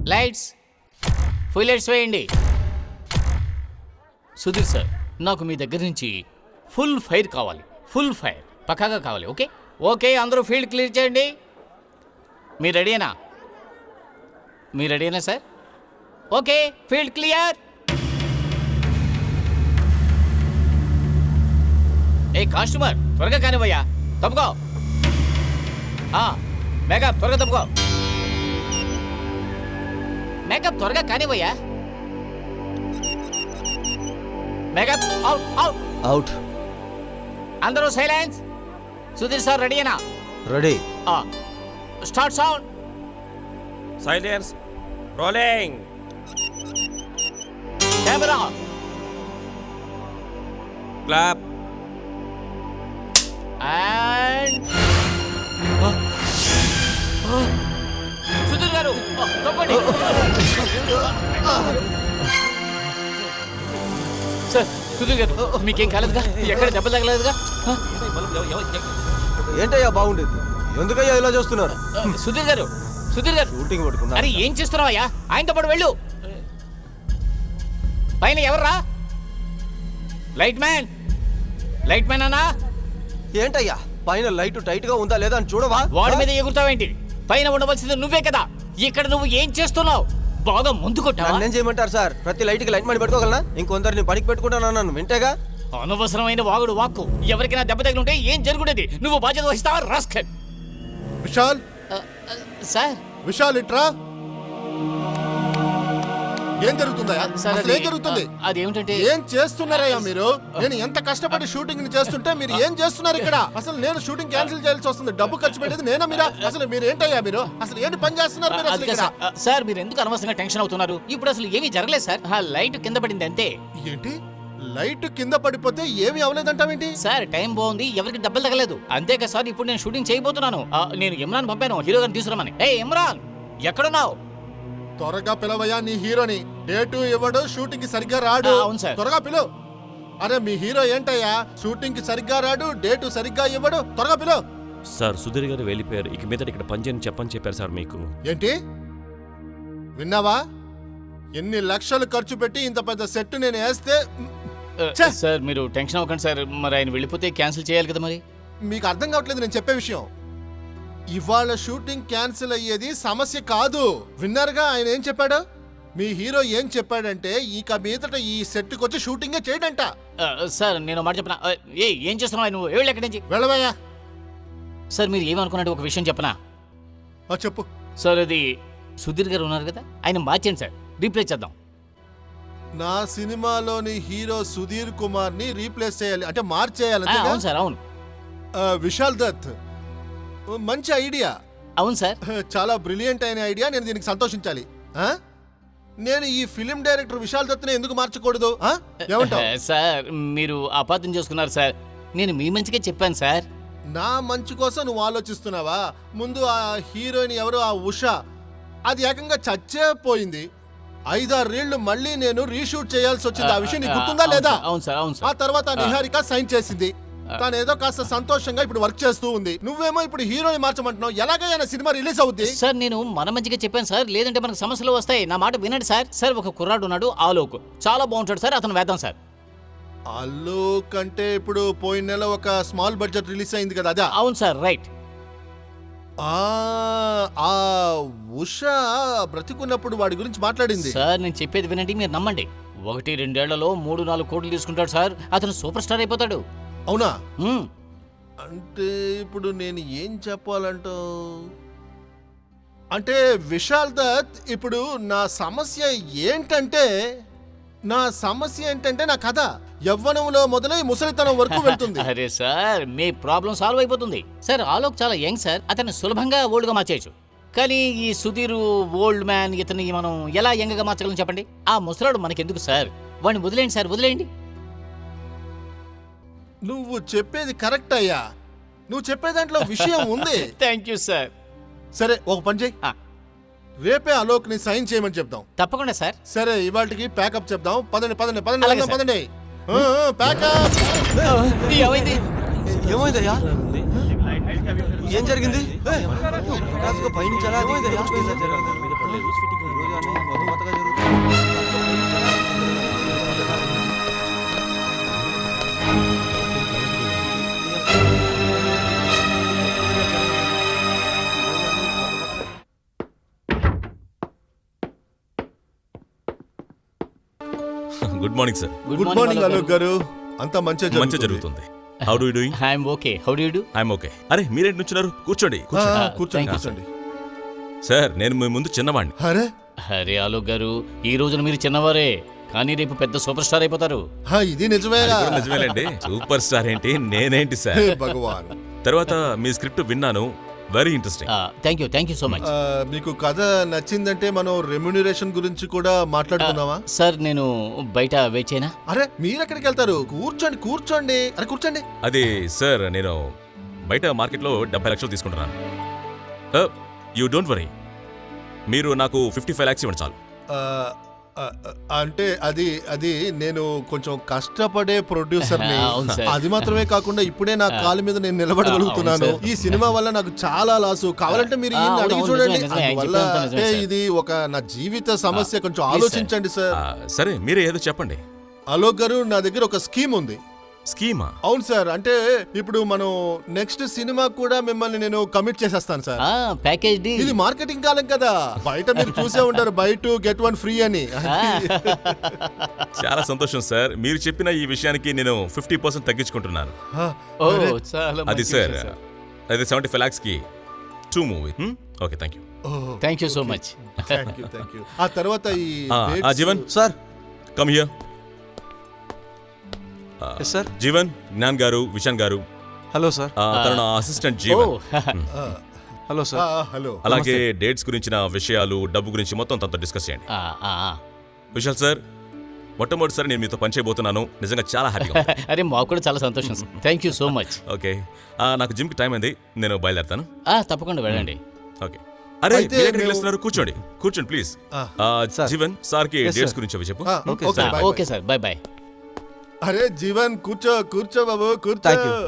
Lights full lights వేయండి. Sudheer sir, నాకు మీ దగ్గర నుంచి ఫుల్ ఫైర్ కావాలి. ఫుల్ ఫైర్ పక్కాగా కావాలి. ఓకే ఓకే, అందరూ ఫీల్డ్ క్లియర్ చేయండి. మీరు రెడీనా సార్? Okay, field clear. ఏ కాస్ట్యూమర్, త్వరగా కానివయ్యా, తప్పుకో. మేకప్ త్వరగా తప్పుకో. మేకప్ త్వరగా కానివయ్యా. Makeup out out out. అందరూ సైలెన్స్. సుధీర్ సార్ రెడీనా? Ready. Start sound. Silence. Rolling. Camera. Clap. And Sudheer గారు తప్పండి. సార్, సుధీర్ గారు మీకేం కాలేదుగా? ఎక్కడ దెబ్బలు తగలేదుగా? ఏంటయ్యా బాగుండేది, ఎందుకయ్యా ఇలా చేస్తున్నారు? సుధీర్ గారు షూటింగ్ పట్టుకున్నా. అరే ఏం చేస్తున్నావయ్యా? ఆయనతో పాటు వెళ్ళు. పైన ఎవర్రా? లైట్ మ్యాన్ అన్నా. ఏంటయ్యా పైన లైట్ టైట్ గా ఉందా లేదా అని చూడవా? వాడి మీద ఎగురుతావేంటి? పైన ఉండవలసింది నువ్వే కదా. ఇక్కడ నువ్వు ఏం చేస్తున్నావు? బాగా ముందు కొట్టావా? నన్నేం చేయమంటారు సార్? ప్రతి లైట్ కి లైట్ మని పెట్టుకోగలనా? ఇంకొందరిని పనికి పెట్టుకుంటాను వింటేగా. అనవసరమైన వాక్కు. ఎవరికైనా దెబ్బ తగిలింటే ఏం జరుగుతుంది? నువ్వు బాధ్యత వహిస్తావా? రాస్కల్. విశాల్, సార్ విశాల్ ఇట్రా. ఏం జరుగుతుందయ్యా? సార్, అసలు ఏం జరుగుతుంది? అదేమిటంటే ఏం చేస్తున్నారయ్యా మీరు? నేను ఎంత కష్టపడి షూటింగ్ ని చేస్తుంటే మీరు ఏం చేస్తున్నారు ఇక్కడ? అసలు నేను షూటింగ్ క్యాన్సిల్ చేయాల్సి వస్తుంది. డబ్బు ఖర్చు పెట్టేది నేనా మీరా? అసలు మీరు ఏంటయ్యా? మీరు అసలు ఏంటి పని చేస్తున్నారు మీరు అసలు ఇక్కడ? సార్, మీరు ఎందుకు అనవసరంగా టెన్షన్ అవుతున్నారు? ఇప్పుడు అసలు ఏమీ జరగలేదు సార్. లైట్ కింద పడింది అంతే. ఏంటి? లైట్ కింద పడిపోతే ఏమీ అవలేదంటావేంటి? సార్, టైం బాగుంది, ఎవరికి డబ్బులు తగలేదు. అంతేకా సార్, ఇప్పుడు నేను షూటింగ్ చేయబోతున్నాను. నేను ఇమ్రాన్ పంపాను హీరో గారిని తీసుకురమని. ఏ ఇమ్రాన్, ఎక్కడున్నావు? త్వరగా పిలవయ్యా నీ హీరోని. డేటు ఇవ్వడు, షూటింగ్ కి సరిగ్గా రాడు. అవును సార్. త్వరగా పిలువు. అరే మీ హీరో ఏంటయ్యా? షూటింగ్ కి సరిగ్గా రాడు, డేటు సరిగ్గా ఇవ్వడు. త్వరగా పిలువు. సార్, సుధీర్ గారు వెళ్ళిపోయారు. ఇక మీద ఇక్కడ పనిచేయని చెప్పని చెప్పారు సార్ మీకు. ఏంటి విన్నావా? ఎన్ని లక్షలు ఖర్చు పెట్టి ఇంత పెద్ద సెట్ నేను వేస్తే సార్, మీరు టెన్షన్ అవ్వకండి సార్. మరి ఆయన వెళ్ళిపోతే క్యాన్సిల్ చేయాలి కదా. మరి మీకు అర్థం కావట్లేదు నేను చెప్పే విషయం. ఇవాళ షూటింగ్ క్యాన్సిల్ అయ్యేది సమస్య కాదు. విన్నారుగా ఆయన ఏం చెప్పాడు? మీ హీరో ఏం చెప్పాడంటే ఇక మీదట ఈ సెట్కి వచ్చి షూటింగే చేయడంట. సార్, నేను మాట చెప్పనా? ఏం చేస్తున్నావు నువ్వు? వెళ్ళి ఎక్కడి నుంచి వెళ్ళవయ్యా. సార్, మీరు ఏమనుకున్నట్టు ఒక విషయం చెప్పనా? చెప్పు. సార్, అది సుధీర్ గారు ఉన్నారు కదా, ఆయన మార్చండి సార్, రీప్లేస్ చేద్దాం. నా సినిమాలోని హీరో సుధీర్ కుమార్ ని రీప్లేస్ చేయాలి అంటే మార్చేయాలి. అవును సార్, అవును. విశాల్ దత్, మంచి ఐడియా. అవును సార్. చాలా బ్రిలియంట్ అయిన ఐడియా. నేను దీనికి సంతోషించాలి. నేను ఈ ఫిలిం డైరెక్టర్ విశాల్ దత్ని ఎందుకు మార్చకూడదు? ఏమంటావు? సార్, మీరు అపార్థం చేసుకున్నారు సార్. నేను మీ మంచిగా చెప్పాను సార్. నా మంచి కోసం నువ్వు ఆలోచిస్తున్నావా? ముందు ఆ హీరోయిన్ ఎవరు? ఆ ఉషా, అది ఏకంగా చచ్చే పోయింది. 5-6 ఏళ్లు మళ్ళీ నేను రీషూట్ చేయాల్సి వచ్చింది. ఆ విషయం నీకు గుర్తుందా లేదా? అవును సార్, అవును సార్. ఆ తర్వాత నిహారిక సైన్ చేసింది. తను ఏదో కాస్త సంతోషంగా ఇప్పుడు వర్క్ చేస్తూ ఉంది. నువ్వేమో ఇప్పుడు హీరోని మార్చమంటున్నావు. ఎలాగైనా సినిమా రిలీజ్ అవుద్ది? సార్, నేను మన మంచిగా చెప్పాను సార్, లేదంటే మనకు సమస్యలు వస్తాయి. నా మాట వినండి సార్. సార్, ఒక కుర్రాడు ఉన్నాడు, ఆలోక్, చాలా బాగుంటాడు సార్, అతను వేద్దాం సార్. ఆలోక్ అంటే ఇప్పుడు పోయిన నెల ఒక స్మాల్ బడ్జెట్ రిలీజ్ అయింది కదా, అదా? అవును సార్, రైట్. ఆ ఉషా బ్రతికున్నప్పుడు వాడి గురించి మాట్లాడింది. సార్, నేను చెప్పేది వినండి, మీరు నమ్మండి. 1-2 ఏళ్లలో 3-4 కోట్లు తీసుకుంటాడు సార్. అతను సూపర్ స్టార్ అయిపోతాడు. అవునా? అంటే ఇప్పుడు నేను ఏం చెప్పాలంటో, అంటే విశాల్ దత్, ఇప్పుడు నా సమస్య ఏంటంటే నా కథ యవ్వనంలో మొదలై ముసలితనం వరకు వెళ్తుంది. అరే సార్, మీ ప్రాబ్లం సాల్వ్ అయిపోతుంది సార్. ఆలోక్ చాలా యంగ్ సార్, అతన్ని సులభంగా ఓల్డ్ గా మార్చేయచ్చు. కానీ ఈ సుధీర్ ఓల్డ్ మ్యాన్, ఇతన్ని మనం ఎలా యంగ్ గా మార్చగలం చెప్పండి? ఆ ముసలాడు మనకెందుకు సార్? వాడిని వదిలేయండి సార్, వదిలేయండి. నువ్వు చెప్పేది కరెక్ట్ అయ్యా. నువ్వు చెప్పే దాంట్లో విషయం ఉంది. Thank you sir. సరే, ఒక పని చేయి. రేపే అలోక్ ని సైన్ చేయమని చెప్దాం. తప్పకుండా సార్. సరే, ఇవాళకి ప్యాకప్ చెప్దాం. పదండి. అలాగే సార్. పదండి. ప్యాకప్. ఏమైంది? ఏమైందయ్యా? ఏం జరిగింది హఠాత్తుగా పైనుంచి ఎలా దిగింది? మీద పడలేదు ఫిట్టింగ్ ఈ రోజు అన్నీ కొత్తగా జరుగుతుంది. Good morning sir. Good morning Alok గారు. అంతా మంచిగా మంచి జరుగుతుంది. How do you doing? I'm okay. How do you do? I'm okay. అరే మీరేంటి నుంచున్నారు? కూర్చోండి. కూర్చోండి Thank you, కూర్చోండి. సార్ నేను మీ ముందు చిన్నవాడిని. అరే అరే ఆలోక్ గారు, ఈ రోజున మీరు చిన్నవారే, కానీ రేపు పెద్ద సూపర్ స్టార్ అయిపోతారు. ఇది నిజమేగా? అది కూడా నిజమేలేండి. సూపర్ స్టార్ ఏంటి, నేనేంటి సార్. హే భగవాన్. తర్వాత మీ స్క్రిప్ట్ విన్నాను, very interesting. Thank you so much. మీకు కథ నచ్చిందంటే మనం రెమ్యునరేషన్ గురించి కూడా మాట్లాడుకుందామా? సార్ నేను బయట వెయిట్ చేయనా? అరే మీరెక్కడికి వెళ్తారు? కూర్చోండి కూర్చోండి. అరే కూర్చోండి. అది సార్ నేను బయట మార్కెట్లో 70 లక్షలు తీసుకుంటున్నాను. యూ డోంట్ వరీ, మీరు నాకు 55 lakhs ఇవ్వండి చాలు. ఆ, ఆ, అంటే అది అది నేను కొంచెం కష్టపడే ప్రొడ్యూసర్ని. అవును సార్. అది మాత్రమే కాకుండా ఇప్పుడే నా కాలు మీద నేను నిలబడగలుగుతున్నాను. అవును సార్. ఈ సినిమా వల్ల నాకు చాలా లాసు. కావాలంటే మీరు ఈయన్ని అవును, అడిగి అవును, చూడండి. నిజమే, ఆయన అందువల్ల చెప్పేదంతా నిజమే అంటే సార్. ఇది ఒక నా జీవిత సమస్య. కొంచెం please ఆలోచించండి సార్. సరే మీరే ఏదో చెప్పండి. అలోక్ గారు, నా దగ్గర ఒక స్కీమ్ ఉంది. స్కీమా? అవును సార్. అంటే ఇప్పుడు మనం నెక్స్ట్ సినిమా కూడా మిమ్మల్ని నేను కమిట్ చేసేస్తాను సార్. ప్యాకేజ్ డీ. ఇది మార్కెటింగ్ కాలం కదా. బయట మీరు చూసే ఉంటారు బై 2 get 1 ఫ్రీ అని. చాలా సంతోషం సార్. మీరు చెప్పిన ఈ విషయానికి నేను 50% తగ్గించుకుంటున్నాను. ఓ చాలా అది సార్, అది 75 lakhs కి 2 movie. Okay, thank you. Thank you so much. Thank you. ఆ తర్వాత ఈ dates- Jeevan sir come here. Sir Jeevan, Gyan గారు, విశాన్ గారు, హలో సార్. తన నా assistant Jeevan. Hello sir. Hello. అలాగే డేట్స్ గురించిన విషయాలు, డబ్బు గురించి మొత్తం తనతో డిస్కస్ చేయండి. విశాల్ సార్, మొట్టమొదటిసారి నేను మీతో పనిచేయబోతున్నాను. నిజంగా చాలా హ్యాపీగా. అరే మాకు కూడా చాలా సంతోషం sir. Thank you so much. Okay, నాకు జిమ్కి టైం అయింది, నేను బయలుదేరుతాను. తప్పకుండా వెళ్ళండి. ఓకే. అరే అయితే మీరు ఎక్కడికి మేము- వెళ్తున్నారు? కూర్చోండి కూర్చోండి ప్లీజ్. సార్. జీవన్ సార్కి Yes, డేట్స్ sir. గురించి అవి చెప్పు. Okay okay, sir. Okay sir, bye bye. అరే జీవన్, కూర్చో కూర్చో బాబు, కూర్చో. Thank you.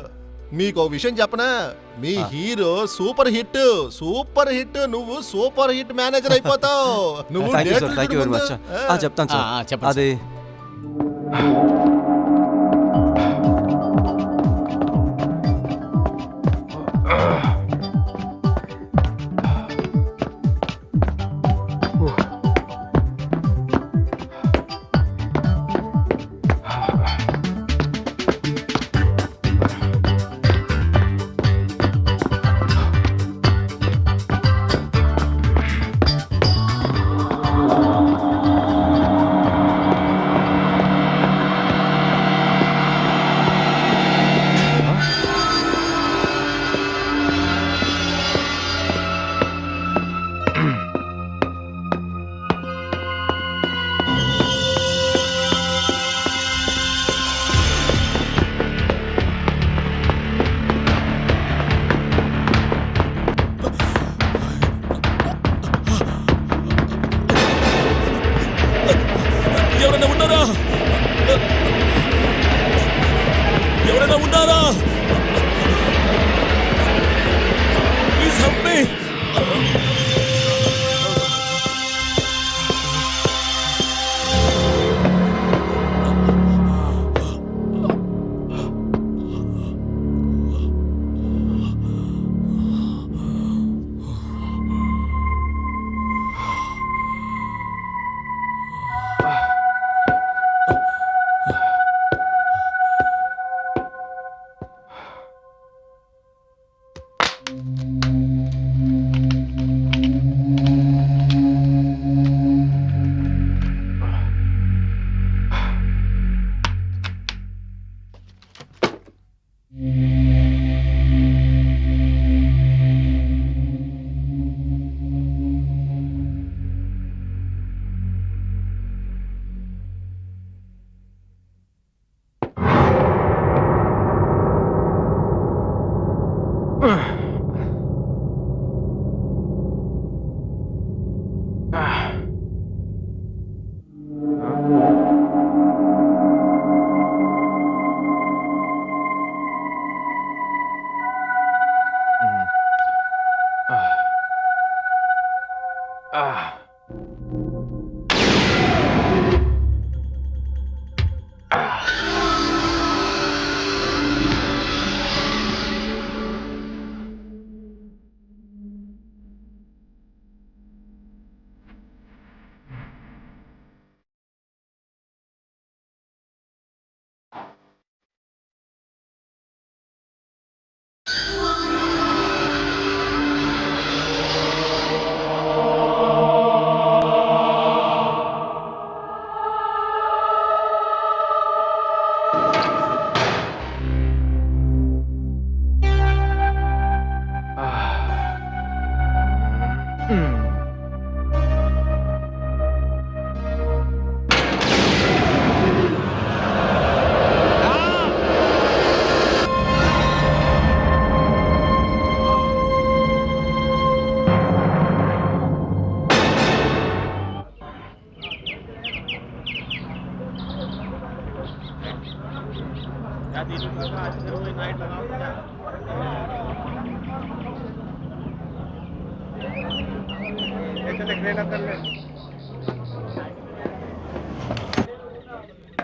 మీకు ఒక విషయం చెప్పనా? మీ హీరో సూపర్ హిట్. నువ్వు సూపర్ హిట్ మేనేజర్ అయిపోతావు. నువ్వు thank you date sir. Thank you very ముందు- మచ్. చెప్తాను సార్. చెప్పండి అది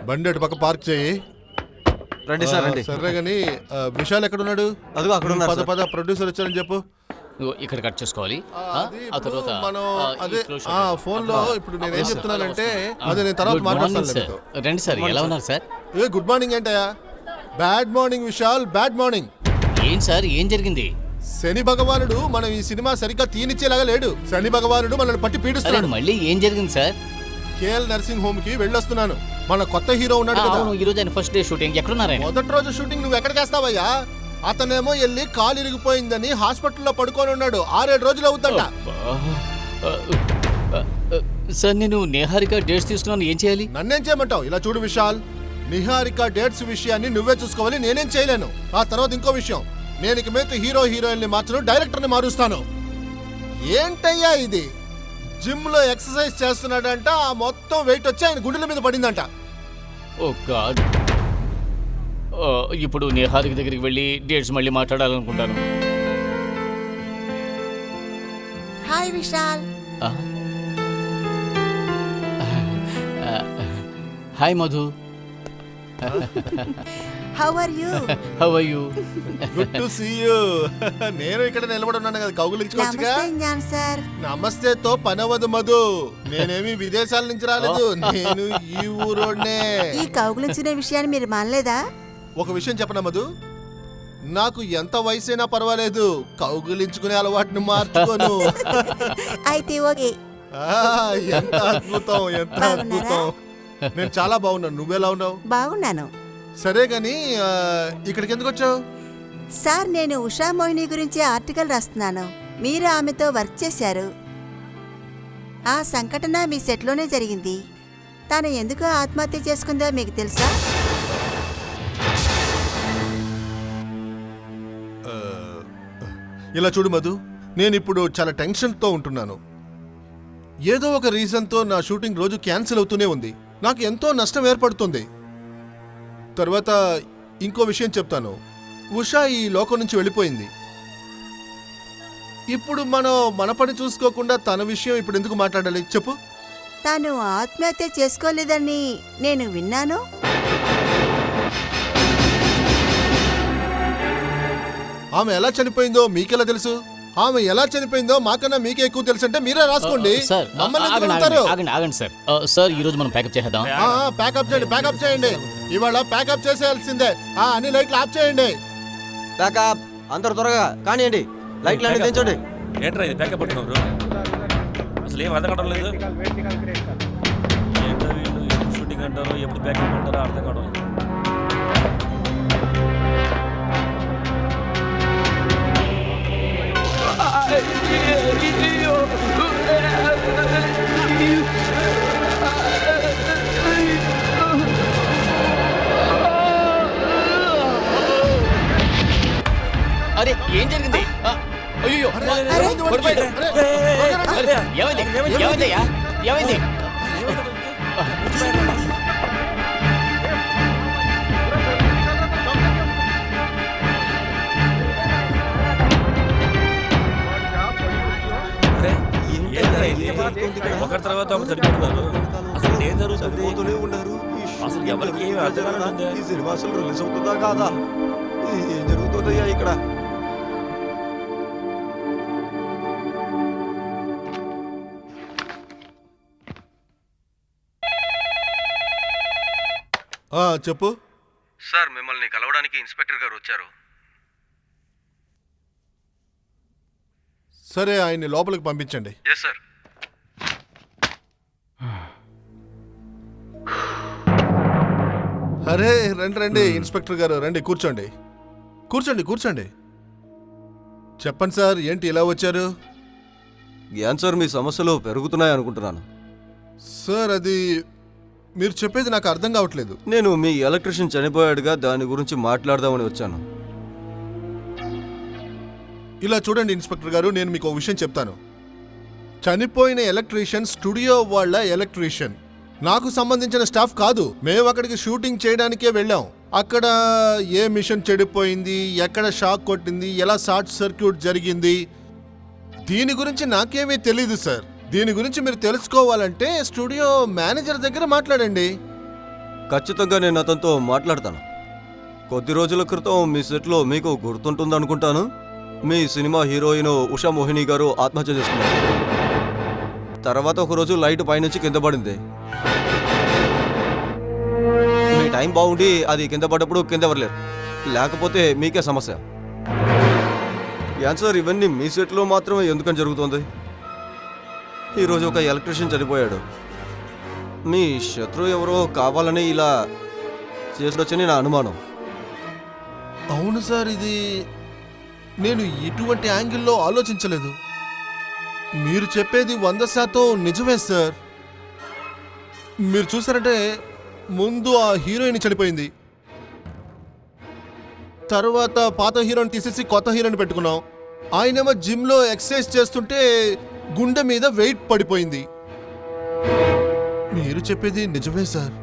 బండి అటు పక్క పార్క్ చేయి. రండి సార్ రండి. సరే గాని విశాల్ ఎక్కడున్నాడు? అదిగో అక్కడ ఉన్నారు పద సార్. పద ప్రొడ్యూసర్ వచ్చారని చెప్పు. ఇదిగో ఇక్కడ కట్ చేసుకోవాలి. అది ఆ ఇప్పుడు తర్వాత మనం ఈ అదే close shot. ఫోన్ లో ఇప్పుడు నేను ఏం Yes, sir. చెప్తున్నానంటే అదే నేను తర్వాత Good morning, మాట్లాడతాను sir. నీతో. రండి సార్, ఎలా ఉన్నారు సార్? గుడ్ మార్నింగ్ ఏంటయ్యా? Bad morning Vishal, bad morning. ఏం సార్, ఏం జరిగింది? శని భగవానుడు మనం ఈ సినిమా సరిగ్గా తీనిచ్చేలాగా లేడు. శని భగవానుడు మనల్ని పట్టి అరే పీడిస్తున్నాడు. మళ్ళీ ఏం జరిగింది సార్? కేఎల్ నర్సింగ్ హోమ్ కి వెళ్ళొస్తున్నాను. మన కొత్త హీరో ఉన్నాడు కదా, అవును, ఈ రోజు ఆయన ఫస్ట్ డే షూటింగ్. ఎక్కడున్నారు ఆయన? మొదటి రోజు షూటింగ్ నువ్వు ఎక్కడ చేస్తావయ్యా? అతనేమో వెళ్ళి కాలు ఇరిగిపోయిందని హాస్పిటల్లో పడుకొని ఉన్నాడు. 6-7 రోజులు అవుతుంట. అబ్బా. సార్, నేను నేహారిక డేట్స్ తీసుకున్నాను, ఏం చేయాలి? నన్నేం చేయమంటావు? ఇలా చూడు విశాల్, నిహారిక డేట్స్ విషయాన్ని నువ్వే చూసుకోవాలి, నేనేం చేయలేను. ఆ తర్వాత ఇంకో విషయం, నేను ఇక మీద హీరో హీరోయిన్ ని మార్చను, డైరెక్టర్ ని మారుస్తాను. ఏంటయ్యా ఇది? జిమ్ లో ఎక్సర్సైజ్ చేస్తున్నాడంట, ఆ మొత్తం వెయిట్ వచ్చి ఆయన గుండెల మీద పడిందంట. ఓ గాడ్. ఇప్పుడు నేహారిక దగ్గరికి వెళ్ళి డేట్స్ మళ్ళీ మాట్లాడాలనుకుంటాను. Hi Vishal. Hi Madhu. How are you? How are you? Good to see you. నేను ఇక్కడ నిలబడి ఉన్నాను కదా, కౌగులించుకోవచ్చుగా. నమస్తే జ్ఞాన్ సార్. నమస్తేతో పనవదు మధు. నేనేమి విదేశాల నుంచి రాలేదు, నేను ఈ ఊరోడ్నే. ఈ కౌగులించిన విషయాన్ని మీరు మానలేదా? ఒక విషయం చెప్పనా మధు, నాకు ఎంత వయసైనా పర్వాలేదు, కౌగులించుకునే అలవాటును మార్చుకోను. అయితే ఓకే. ఎంత అద్భుతం, ఎంత అద్భుతం. నేను చాలా బాగున్నాను, నువ్వెలా ఉన్నావు? బాగున్నాను సరే గాని ఇక్కడికి ఎందుకు వచ్చావు? సార్, నేను ఉషా మోహిని గురించి ఆర్టికల్ రాస్తున్నాను. మీరు ఆమెతో వర్క్ చేశారు. ఆ సంఘటన మీ సెట్లోనే జరిగింది. తాను ఎందుకు ఆత్మహత్య చేసుకుందో మీకు తెలుసా? ఇలా చూడు మధు, నేను ఇప్పుడు చాలా టెన్షన్తో ఉంటున్నాను. ఏదో ఒక రీజన్తో నా షూటింగ్ రోజు క్యాన్సిల్ అవుతూనే ఉంది. నాకు ఎంతో నష్టం ఏర్పడుతుంది. తర్వాత ఇంకో విషయం చెప్తాను, ఉషా ఈ లోకం నుంచి వెళ్ళిపోయింది. ఇప్పుడు మనం మన పని చూసుకోకుండా తన విషయం ఇప్పుడు ఎందుకు మాట్లాడాలి చెప్పు? తాను ఆత్మహత్య చేసుకోలేదని నేను విన్నాను. ఆమె ఎలా చనిపోయిందో మీకెలా తెలుసు? ఆమె ఎలా చనిపోయిందో మాకన్నా మీకే ఎక్కువ తెలుసు అంటే మీరే రాసుకోండి. సార్, మమ్మల్ని ఎందుకు ఆగండి, అడుగుతారు? ఆగండి, ఆగండి సార్. సార్, ఈ రోజు మనం ప్యాకప్ చేద్దాం. ప్యాకప్ చేయండి, ప్యాకప్ చేయండి. ఇవాళ ప్యాకప్ చేసేయాల్సిందే. అన్ని లైట్లు ఆఫ్ చేయండి. ప్యాకప్ అందరు త్వరగా కానివ్వండి. లైట్లు అన్ని తెంచండి. ఏంట్రా ఇది ప్యాకప్ పట్టుకున్నారు? అసలు ఏం అర్థం కావడం లేదు. ఏంటో వీళ్ళు ఎప్పుడు షూటింగ్ అంటారో ఎప్పుడు ప్యాకప్ అంటారో అర్థం కావడం లేదు. అరే, ఏం జరిగింది? అయ్యో, ఏమైంది? ఏమైందయ్యా? ఏమైంది? అరే ఏంట్రా ఇది? ఒకరి తర్వాత ఒకరు చనిపోతున్నారు. అసలు ఏం జరుగుతుంది? అసలు ఎవరికి ఏమి అర్థం కానట్టుంది. ఈ సినిమా అసలు రిలీజ్ అవుతుందా కాదా? ఏం జరుగుతుందయ్యా ఇక్కడ? చెప్పు. సార్, మిమ్మల్ని కలవడానికి ఇన్స్పెక్టర్ గారు వచ్చారు. సరే, ఆయన్ని లోపలికి పంపించండి. Yes sir. అరే రండి రండి, ఇన్స్పెక్టర్ గారు రండి, కూర్చోండి కూర్చోండి కూర్చోండి. చెప్పండి సార్, ఏంటి ఇలా వచ్చారు? జ్ఞాన్ సార్, మీ సమస్యలు పెరుగుతున్నాయి అనుకుంటున్నాను. సార్, అది మీరు చెప్పేది నాకు అర్థం కావట్లేదు. నేను మీ ఎలక్ట్రీషియన్ చనిపోయాడుగా, దాని గురించి మాట్లాడదామని వచ్చాను. ఇలా చూడండి ఇన్స్పెక్టర్ గారు, నేను మీకు ఒక విషయం చెప్తాను. చనిపోయిన ఎలక్ట్రీషియన్ స్టూడియో వాళ్ళ ఎలక్ట్రీషియన్, నాకు సంబంధించిన స్టాఫ్ కాదు. మేము అక్కడికి షూటింగ్ చేయడానికే వెళ్ళాం. అక్కడ ఏ మిషన్ చెడిపోయింది, ఎక్కడ షాక్ కొట్టింది, ఎలా షార్ట్ సర్క్యూట్ జరిగింది, దీని గురించి నాకేమీ తెలీదు సార్. దీని గురించి మీరు తెలుసుకోవాలంటే స్టూడియో మేనేజర్ దగ్గర మాట్లాడండి. ఖచ్చితంగా నేను అతనితో మాట్లాడతాను. కొద్ది రోజుల క్రితం మీ సెట్లో మీకు గుర్తుంటుందనుకుంటాను, మీ సినిమా హీరోయిన్ ఉషా మోహిని గారు ఆత్మహత్య చేసుకున్నారు. తర్వాత ఒకరోజు లైట్ పైనుంచి కింద పడింది. మీ టైం బాగుండి అది కింద పడ్డప్పుడు కింద ఎవరలేరు, లేకపోతే మీకే సమస్య. యాన్సర్, ఇవన్నీ మీ సెట్లో మాత్రమే ఎందుకని జరుగుతుంది? ఈరోజు ఒక ఎలక్ట్రీషియన్ చనిపోయాడు. మీ శత్రువు ఎవరో కావాలని ఇలా చేసొచ్చని నా అనుమానం. అవును సార్, ఇది నేను ఇటువంటి యాంగిల్లో ఆలోచించలేదు. మీరు చెప్పేది 100% నిజమే సార్. మీరు చూసారంటే ముందు ఆ హీరోయిన్ చనిపోయింది, తర్వాత పాత హీరోని తీసేసి కొత్త హీరోని పెట్టుకున్నాం. ఆయనేమో జిమ్లో ఎక్సర్సైజ్ చేస్తుంటే గుండె మీద వెయిట్ పడిపోయింది. మీరు చెప్పేది నిజమే సార్.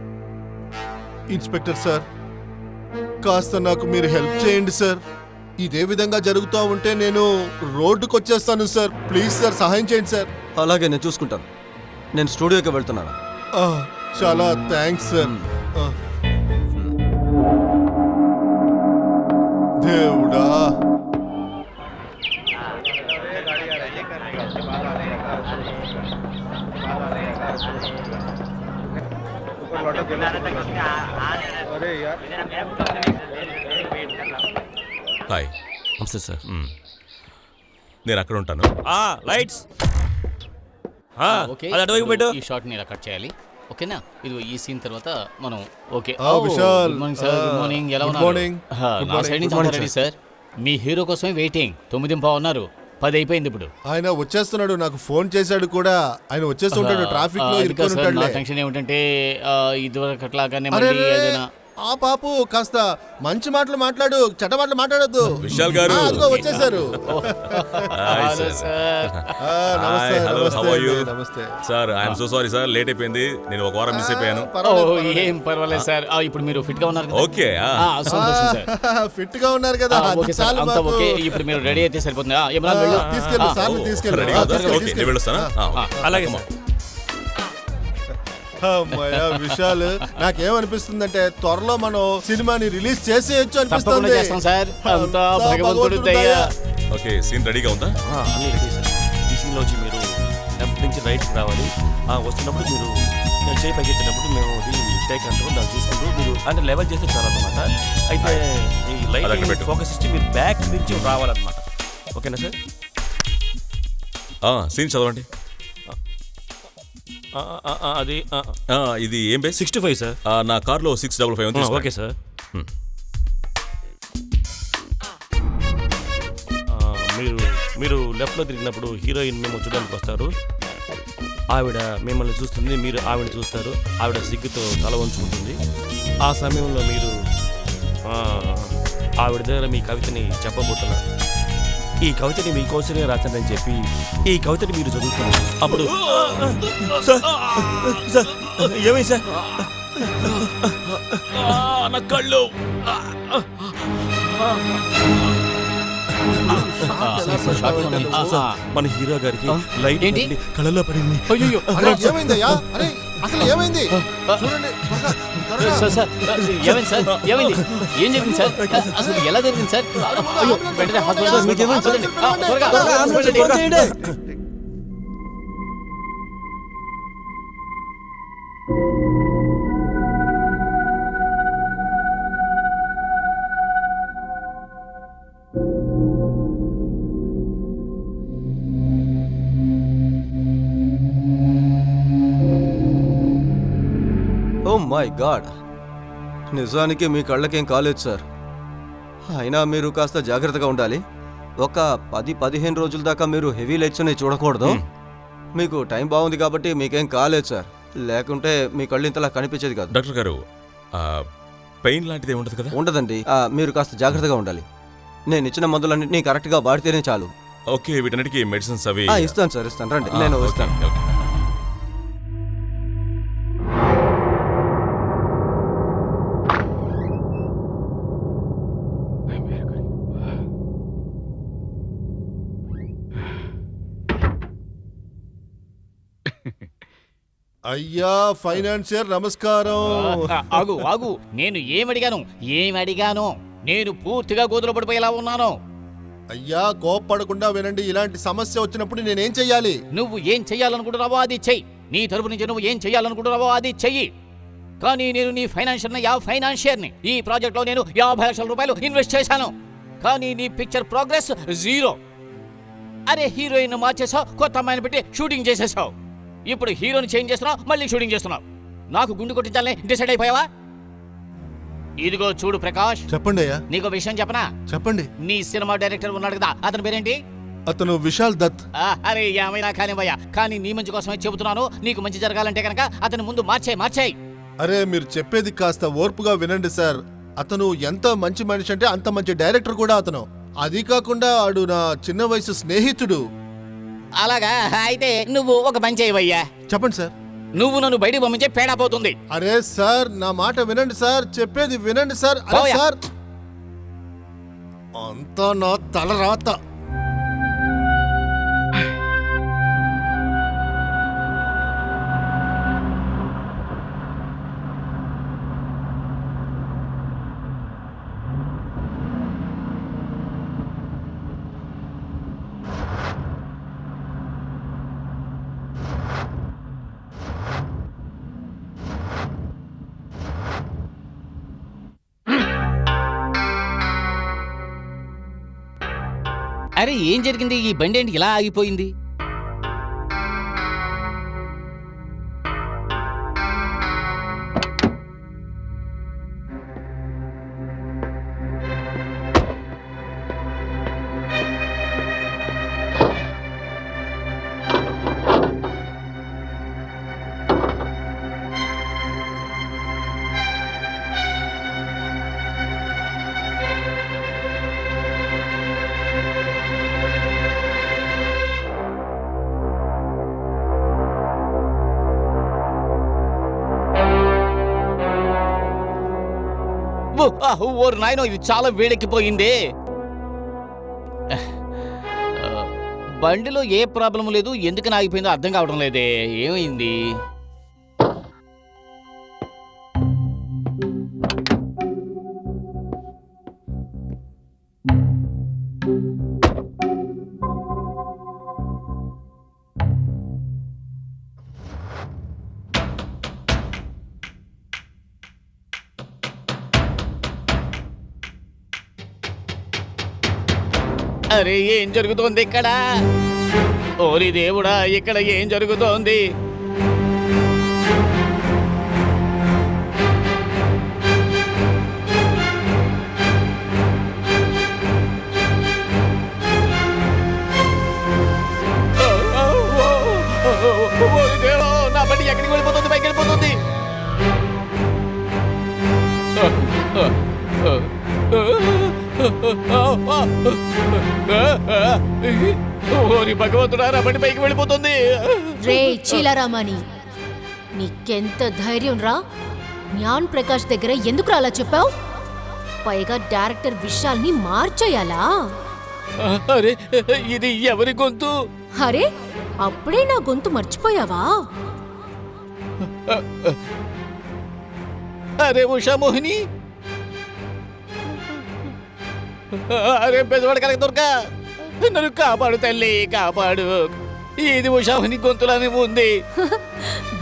ఇన్స్పెక్టర్ సార్, కాస్త నాకు మీరు హెల్ప్ చేయండి సార్. ఇదే విధంగా జరుగుతూ ఉంటే నేను రోడ్డుకు వచ్చేస్తాను సార్. ప్లీజ్ సార్, సహాయం చేయండి సార్. అలాగే, నేను చూసుకుంటాను. నేను స్టూడియోకి వెళ్తున్నాను. చాలా థ్యాంక్స్ సార్. దేవుడా, హాయ్. నమస్తే సార్. నేను అక్కడ ఉంటాను. లైట్స్ ఓకే, అది అటువైపు పెట్టు. ఈ షాట్ ని ఇలా కట్ చేయాలి. ఓకేనా? ఇదిగో ఈ సీన్ తర్వాత మనం okay. Vishal. Good morning sir. Good morning. ఎలా Good ఉన్నారు? morning. Good నా morning. సైడ్ నుంచి Good morning, రెడీ సార్. మీ హీరో కోసమే వెయిటింగ్. 9:15 ఉన్నారు, 10 అయిపోయింది ఇప్పుడు. ఆయన వచ్చేస్తున్నాడు. నాకు ఫోన్ చేశాడు కూడా. ఆయన వచ్చేస్తుంటాడు, ట్రాఫిక్ లో ఇరుక్కొని నా ఉంటాడులే. టెన్షన్ ఏమిటంటే ఇదివరకు అట్లాగానే అరే మళ్ళీ రే, ఏదైనా ఆ పాపు కాస్త మంచి మాటలు మాట్లాడు, చెడ్డ మాటలు మాట్లాడొద్దు. విశాల్ గారు. అదిగో వచ్చేసారు. Hello sir. నమస్తే, Hi, hello, how are you? నమస్తే. Sir, I'm so sorry sir, late అయిపోయింది. నేను ఒక వారం మిస్ అయిపోయాను. పర్వాలేదు, ఏం పర్వాలేదు సార్. ఇప్పుడు మీరు ఫిట్ గా ఉన్నారు కదా? ఓకే. సంతోషం సార్. ఫిట్ గా ఉన్నారు కదా, అది ఓకే సార్, చాలు అంతా మాకు. ఓకే. ఇప్పుడు మీరు రెడీ అయితే సరిపోతుంది. ఏమన్నా వెళ్ళు. తీసుకెళ్ళు, సార్ని తీసుకెళ్ళు. రెడీగా ఉందా? తీసుకెళ్ళు, ఓకే, నేను తీసుకెళ్ళు. వెళ్ళొస్తానా? అలాగే సార్. అమ్మయ్య, విశాల్, నాకేమనిపిస్తుందంటే త్వరలో మనం సినిమాని రిలీజ్ చేసేయచ్చు తప్పకుండా అనిపిస్తుంది. చేస్తాం సార్. అంతా అంతా భగవంతుడి దయ. దయ. ఓకే, సీన్ రెడీగా ఉందా? అన్నీ రెడీ సార్. ఈ సీన్లో వచ్చి మీరు లెఫ్ట్ నుంచి రైట్కి రావాలి. వస్తున్నప్పుడు మీరు చేయి పైకెత్తినప్పుడు మేము టేక్ అంటారు, దాన్ని చూసుకుంటూ మీరు అంటే లెవెల్ చేస్తే చాలా అనమాట. అయితే ఈ అది అక్కడ లైట్ పెట్టు. ఫోకస్ ఇచ్చి మీరు బ్యాక్ నుంచి రావాలన్నమాట. ఓకేనా సార్? సీన్ చదవండి. అది ఇది ఏం బేస్? 65 సార్. నా కార్లో 655 ఉంది. Okay sir. మీరు లెఫ్ట్లో తిరిగినప్పుడు హీరోయిన్ మేము చూడడానికి వస్తారు. ఆవిడ మిమ్మల్ని చూస్తుంది, మీరు ఆవిడ చూస్తారు. ఆవిడ సిగ్గుతో తల వంచుకుంటుంది. ఆ సమయంలో మీరు ఆవిడ దగ్గర మీ కవితని చెప్పబోతున్నారు. ఈ కవితని మీకోసమే రాశానని చెప్పి ఈ కవితని మీరు చదువుతున్నారు. అప్పుడు సార్ ఏమైంది సార్? నా కళ్ళు. మన హీరో గారికి లైట్ ఏంటి? తగిలి కళ్ళలో పడింది. అయ్యో అరే ఏమైందయ్యా? అరే అసలు ఏమైంది? చూడండి త్వరగా, త్వరగా. సార్ ఏమైంది సార్? ఏమైంది? ఏం జరిగింది సార్? అసలు ఎలా జరిగింది సార్? అయ్యో వెంటనే హాస్పిటల్ మీకేమైంది సార్? త్వరగా త్వరగా చేయండి. ఓ మై గాడ్, నిజానికి మీ కళ్ళకేం కాలేదు సార్. అయినా మీరు కాస్త జాగ్రత్తగా ఉండాలి. ఒక 10-15 రోజుల దాకా మీరు హెవీ లైట్స్ అనేవి చూడకూడదు. మీకు టైం బాగుంది కాబట్టి మీకేం కాలేదు సార్. లేకుంటే మీ కళ్ళు ఇంతలా కనిపించేది కాదు. డాక్టర్ గారు పెయిన్ లాంటిది ఉండదు కదా? ఉండదండి. మీరు కాస్త జాగ్రత్తగా ఉండాలి. నేను ఇచ్చిన మందులన్నింటినీ కరెక్ట్గా వాడితేనే చాలు. ఓకే, వీటన్నిటికీ మెడిసిన్స్ అవి ఇస్తాను సార్, ఇస్తాను. రండి, నేను ఓకే, ఇస్తాను. ఓకే. అయ్యా ఫైనాన్షియర్ నమస్కారం. ఆగు ఆగు, నేను ఏమడిగాను? నేను పూర్తిగా గోతులో పడిపోయేలా ఉన్నాను. అయ్యా కోప్పడకుండా వినండి. ఇలాంటి సమస్య వచ్చినప్పుడు నేనేం చెయ్యాలి? నువ్వు ఏం చెయ్యాలనుకుంటున్నావో అది చెయ్యి. నీ తరపు నుంచి నువ్వు ఏం చెయ్యాలనుకుంటున్నావో అది చెయ్యి. కానీ నేను నీ ఫైనాన్షియర్ని. ఈ ప్రాజెక్ట్లో నేను 50 లక్షల రూపాయలు ఇన్వెస్ట్ చేశాను. కానీ నీ పిక్చర్ ప్రోగ్రెస్ 0. అరే హీరోయిన్ మార్చేసావు, కొత్త అమ్మాయిని పెట్టి షూటింగ్ చేసేసావు. ఇప్పుడు హీరోని చేంజ్ చేస్తున్నావు, మళ్ళీ షూటింగ్ చేస్తున్నావు. నాకు గుండు కొట్టించాలని డిసైడ్ అయిపోయావా? ఇదిగో చూడు ప్రకాష్, చెప్పండి అయ్యా. నీకు విషయం చెప్పనా? చెప్పండి. నీ సినిమా డైరెక్టర్ ఉన్నాడు కదా, అతని పేరేంటి? అతను విశాల్ దత్. అరే ఏమైనా కానివయ్యా, కానీ నీ మంచి కోసమే చెబుతున్నాను. నీకు మంచి జరగాలంటే కనుక అతని ముందు మార్చేయి. అరే మీరు చెప్పేది కాస్త ఓర్పుగా వినండి సార్. అతను ఎంత మంచి మనిషి అంటే అంత మంచి డైరెక్టర్ కూడా అతను. అది కాకుండా ఆడు నా చిన్న వయసు స్నేహితుడు. అలాగా అయితే నువ్వు ఒక పని చేయవయ్యా. చెప్పండి సార్. నువ్వు నన్ను బయటికి పంపించే పేడా పోతుంది. అరే సార్ నా మాట వినండి సార్, చెప్పేది వినండి సార్. అరే పోయా. సార్ అంతా నా తల రాత. అరే ఏం జరిగింది? ఈ బండి ఏంటి ఇలా ఆగిపోయింది? ఓరు నాయనో, ఇది చాలా వేడెక్కిపోయింది. బండిలో ఏ ప్రాబ్లం లేదు, ఎందుకు ఆగిపోయిందో అర్థం కావడం లేదే. ఏమైంది? అరే ఏం జరుగుతోంది ఇక్కడ? ఓరి దేవుడా, ఇక్కడ ఏం జరుగుతోంది? ఓరి దేవుడా, నా బండి ఎక్కడికి వెళ్ళిపోతుంది? పైకి వెళ్ళిపోతుంది. ఓరి భగవంతుడా, నా బండి పైకి వెళ్ళిపోతుంది. రే చీలారామని, నీకెంత ధైర్యం రా? జ్ఞాన్ ప్రకాష్ దగ్గర ఎందుకు అలా చెప్పావు? పైగా డైరెక్టర్ విశాల్ని మార్చేయాలా? అరే ఇది ఎవరి గొంతు? అరే అప్పుడే నా గొంతు మర్చిపోయావా? అరే ఉషా మోహిని, అరే బెజవాడ కనుక దొరక, నన్ను కాపాడు తల్లి, కాపాడు. ఇది ఉషా మోహిని గొంతులానే ఉంది.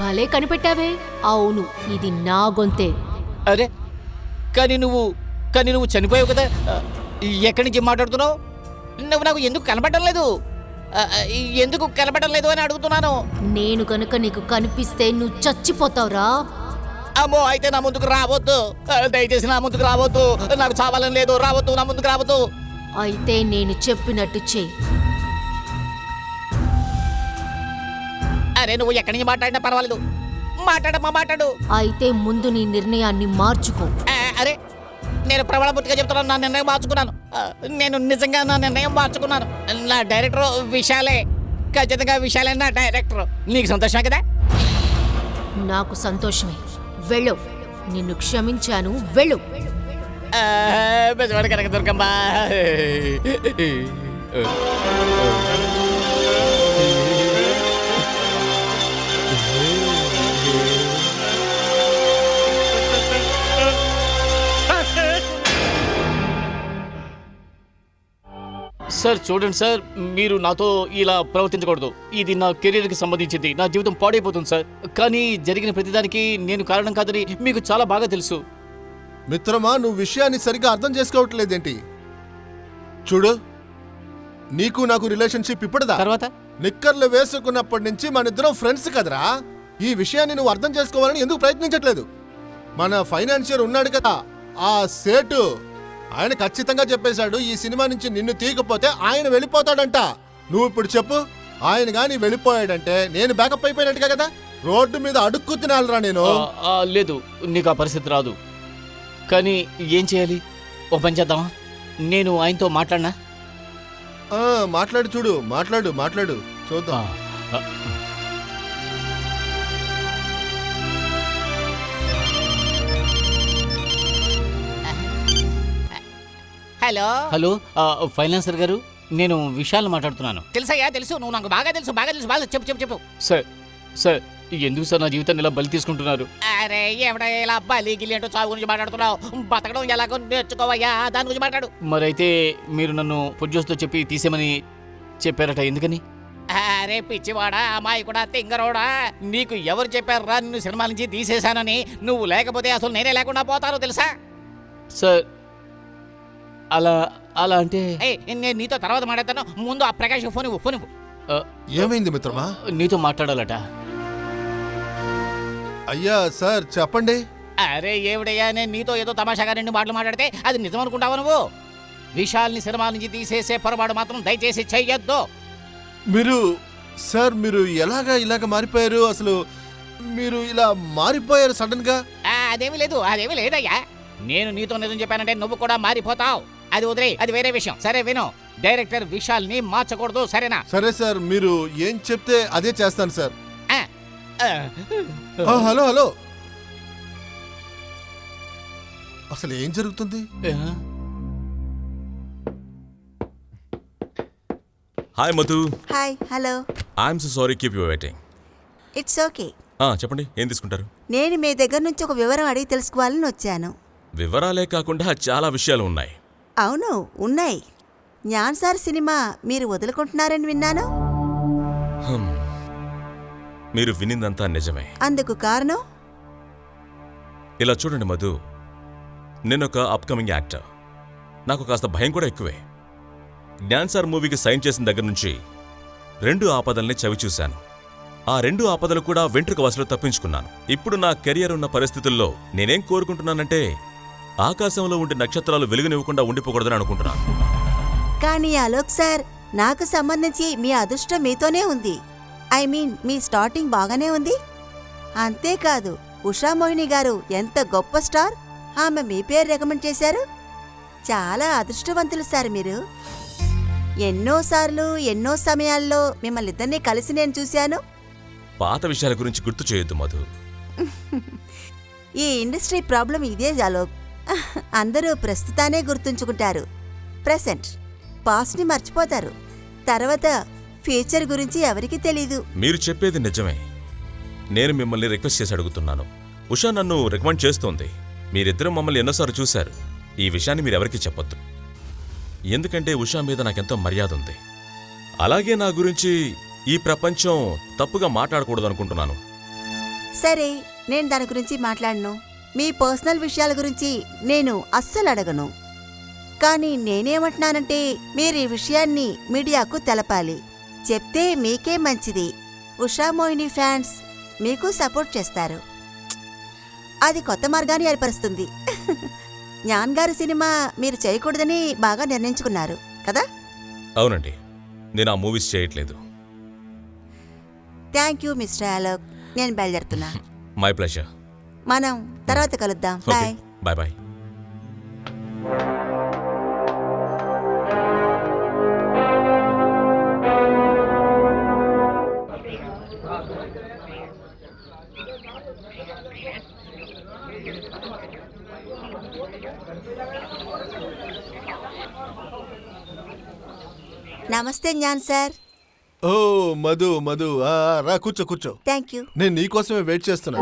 భలే కనిపెట్టావే. అవును, ఇది నా గొంతే. అరే కానీ నువ్వు చనిపోయావు కదా, ఎక్కడి నుంచి మాట్లాడుతున్నావు? నువ్వు నాకు ఎందుకు కనపడడం లేదు? ఎందుకు కనపడడం లేదు అని అడుగుతున్నాను. నేను కనుక నీకు కనిపిస్తే నువ్వు చచ్చిపోతావురా. అమ్మో, అయితే నా ముందుకు రావద్దు, దయచేసి నా ముందుకు రావద్దు. నాకు చావాలని లేదు, రావద్దు, నా ముందుకు రావద్దు. అయితే నేను చెప్పినట్టు చెయ్యి. అరే నువ్వు ఎక్కడి నుంచి మాట్లాడినా పర్వాలేదు, మాట్లాడు. అయితే ముందు నీ నిర్ణయాన్ని మార్చుకో. అరే నేను ప్రమాణబుద్ధిగా చెప్తున్నాను, నా నిర్ణయం మార్చుకున్నాను. నేను నిజంగా నా నిర్ణయం మార్చుకున్నాను. నా డైరెక్టర్ విశాలే, ఖచ్చితంగా విశాలే నా డైరెక్టర్. నీకు సంతోషమే కదా? నాకు సంతోషమే. వెళ్ళు, నిన్ను క్షమించాను, వెళ్ళు. బెజవాడ కనుక దొరకమ్మా. సార్ చూడండి సార్, మీరు నాతో ఇలా ప్రవర్తించకూడదు. ఇది నా కెరీర్కి సంబంధించింది, నా జీవితం పాడైపోతుంది సార్. కానీ జరిగిన ప్రతిదానికి నేను కారణం కాదని మీకు చాలా బాగా తెలుసు. మిత్రమా, నువ్వు విషయాన్ని సరిగ్గా అర్థం చేసుకోవట్లేదేంటి? చూడు, నీకు నాకు రిలేషన్షిప్ ఇప్పుడుదా? తర్వాత నిక్కర్లు వేసుకున్నప్పటి నుంచి మన ఇద్దరం ఫ్రెండ్స్ కదరా. ఈ విషయాన్ని నువ్వు అర్థం చేసుకోవాలని ఎందుకు ప్రయత్నించట్లేదు? మన ఫైనాన్షియర్ ఉన్నాడు కదా, ఆ సేటు, ఆయన ఖచ్చితంగా చెప్పేశాడు, ఈ సినిమా నుంచి నిన్ను తీయకపోతే ఆయన వెళ్ళిపోతాడంట. నువ్వు ఇప్పుడు చెప్పు, ఆయన గాని వెళ్ళిపోయాడంటే నేను బ్యాకప్ అయిపోయినట్టుగా కదా. రోడ్డు మీద అడుక్కు తినాలరా నేను. లేదు, నీకు ఆ పరిస్థితి రాదు. కానీ ఏం చేయాలి? ఓ పని చేద్దామా, నేను ఆయనతో మాట్లాడినా? మాట్లాడు చూడు, మాట్లాడు చూద్దాం. హలో ఫైనాన్సర్ గారు, నేను విశాల్ మాట్లాడుతున్నాను. తెలుసయ్యా, తెలుసు, నువ్వు నాకు బాగా తెలుసు. చెప్పు. సార్ ఎందుకు సార్ నా జీవితాన్ని ఇలా బలి తీసుకుంటున్నారు? అరే ఎవడ ఇలా బలి గిలి అంటూ చావు గురించి మాట్లాడుతున్నావు? బతకడం ఎలాగో నేర్చుకోవయ్యా, దాని గురించి మాట్లాడు. మరైతే మీరు నన్ను ప్రొడ్యూసర్తో చెప్పి తీసేమని చెప్పారట, ఎందుకని? అరే పిచ్చివాడా, అమ్మాయి కూడా తింగరోడా, నీకు ఎవరు చెప్పారా నిన్ను సినిమా నుంచి తీసేశానని? నువ్వు లేకపోతే అసలు నేనే లేకుండా పోతాను తెలుసా? సార్ అలా అంటే నేను నీతో తర్వాత మాట్లాడతాను. ముందు ఆ ప్రకాష్ ఫోన్ ఇవ్వు. ఏమైంది మిత్రమా? నీతో మాట్లాడాలట. అయ్యా సార్ చెప్పండి. అరే ఏమిడయ్యా, నేను నీతో ఏదో తమాషాగా 2 మాటలు మాట్లాడితే అది నిజం అనుకుంటావా నువ్వు? విశాల్ని సినిమా నుంచి తీసేసే పొరపాటు మాత్రం దయచేసి చెయ్యొద్దు. మీరు ఇలాగ మారిపోయారు? అసలు మీరు ఇలా మారిపోయారు సడన్ గా? అదేమీ లేదయ్యా. నేను నీతో నిజం చెప్పానంటే నువ్వు కూడా మారిపోతావు. అది వదిలే, అది వేరే విషయం. సరే విను, డైరెక్టర్ విశాల్ ని మార్చకూడదు, సరేనా? సరే సార్, మీరు ఏం చెప్తే అదే చేస్తాను సార్. హలో, అసలు ఏం జరుగుతుంది? Hi Madhu. Hi, hello. I'm so sorry keep you waiting. It's okay. చెప్పండి, ఏం తీసుకుంటారు? నేను మీ దగ్గర నుంచి ఒక వివరం అడిగి తెలుసుకోవాలని వచ్చాను. వివరాలే కాకుండా చాలా విషయాలు ఉన్నాయి. అవును, ఉన్నాయి. జ్ఞాన్ సార్ సినిమా మీరు వదులుకుంటున్నారని విన్నాను. మీరు వినిందంతా నిజమే. అందుకు కారణం? ఇలా చూడండి మధు, నేనొక అప్కమింగ్ యాక్టర్. నాకు కాస్త భయం కూడా ఎక్కువే. జ్ఞాన్ సార్ మూవీకి సైన్ చేసిన దగ్గర నుంచి 2 ఆపదల్ని చవిచూశాను. ఆ 2 ఆపదలు కూడా వెంట్రుక వసలు తప్పించుకున్నాను. ఇప్పుడు నా కెరియర్ ఉన్న పరిస్థితుల్లో నేనేం కోరుకుంటున్నానంటే ఆకాశంలో ఉండే నక్షత్రాలు వెలుగునివ్వకుండా ఉండిపోకూడదని అనుకుంటున్నాను. కానీ అలోక్ సార్, నాకు సంబంధించి మీ అదృష్టం మీతోనే ఉంది. మీ స్టార్టింగ్ బాగానే ఉంది. అంతేకాదు, ఉషా మోహిని గారు ఎంత గొప్ప స్టార్, ఆమె మీ పేరు రికమెండ్ చేశారు. చాలా అదృష్టవంతులు సార్ మీరు. ఎన్నోసార్లు ఎన్నో సమయాల్లో మిమ్మల్ని ఇద్దరినీ కలిసి నేను చూశాను. పాత విషయాల గురించి గుర్తు చేయొద్దు మధు. ఈ ఇండస్ట్రీ ప్రాబ్లం ఇదే అలోక్. అందరూ ప్రస్తుతానే గుర్తుంచుకుంటారు, ప్రెసెంట్. పాస్ట్ని మర్చిపోతారు. తర్వాత ఫ్యూచర్ గురించి ఎవరికీ తెలీదు. మీరు చెప్పేది నిజమే. నేను మిమ్మల్ని రిక్వెస్ట్ చేసి అడుగుతున్నాను. ఉషా నన్ను రికమెండ్ చేస్తోంది. మీరిద్దరూ మమ్మల్ని ఎన్నోసార్లు చూశారు. ఈ విషయాన్ని మీరెవరికీ చెప్పొద్దు. ఎందుకంటే ఉషా మీద నాకెంతో మర్యాద ఉంది. అలాగే నా గురించి ఈ ప్రపంచం తప్పుగా మాట్లాడకూడదు అనుకుంటున్నాను. సరే, నేను దాని గురించి మాట్లాడను. మీ పర్సనల్ విషయాల గురించి నేను అస్సలు అడగను. కానీ నేనేమంటున్నానంటే మీరు ఈ విషయాన్ని మీడియాకు తెలపాలి. చెప్తే మీకే మంచిది. ఉషా మోహిని ఫ్యాన్స్ మీకు సపోర్ట్ చేస్తారు. అది కొత్త మార్గాన్ని ఏర్పరుస్తుంది. జ్ఞాన్ గారి సినిమా మీరు చేయకూడదని బాగా నిర్ణయించుకున్నారు కదా? అవునండి, నేను ఆ మూవీస్ చేయట్లేదు. Thank you mister Alok. నేను బయలుదేరుతున్నా. My pleasure. మనం తర్వాత కలుద్దాం. బాయ్. Bye bye. నమస్తే జ్ఞాన్ సార్. ఓ మధు, మధు, రా కూర్చో కూర్చో. Thank you. నేను నీకోసమే వెయిట్ చేస్తున్నా.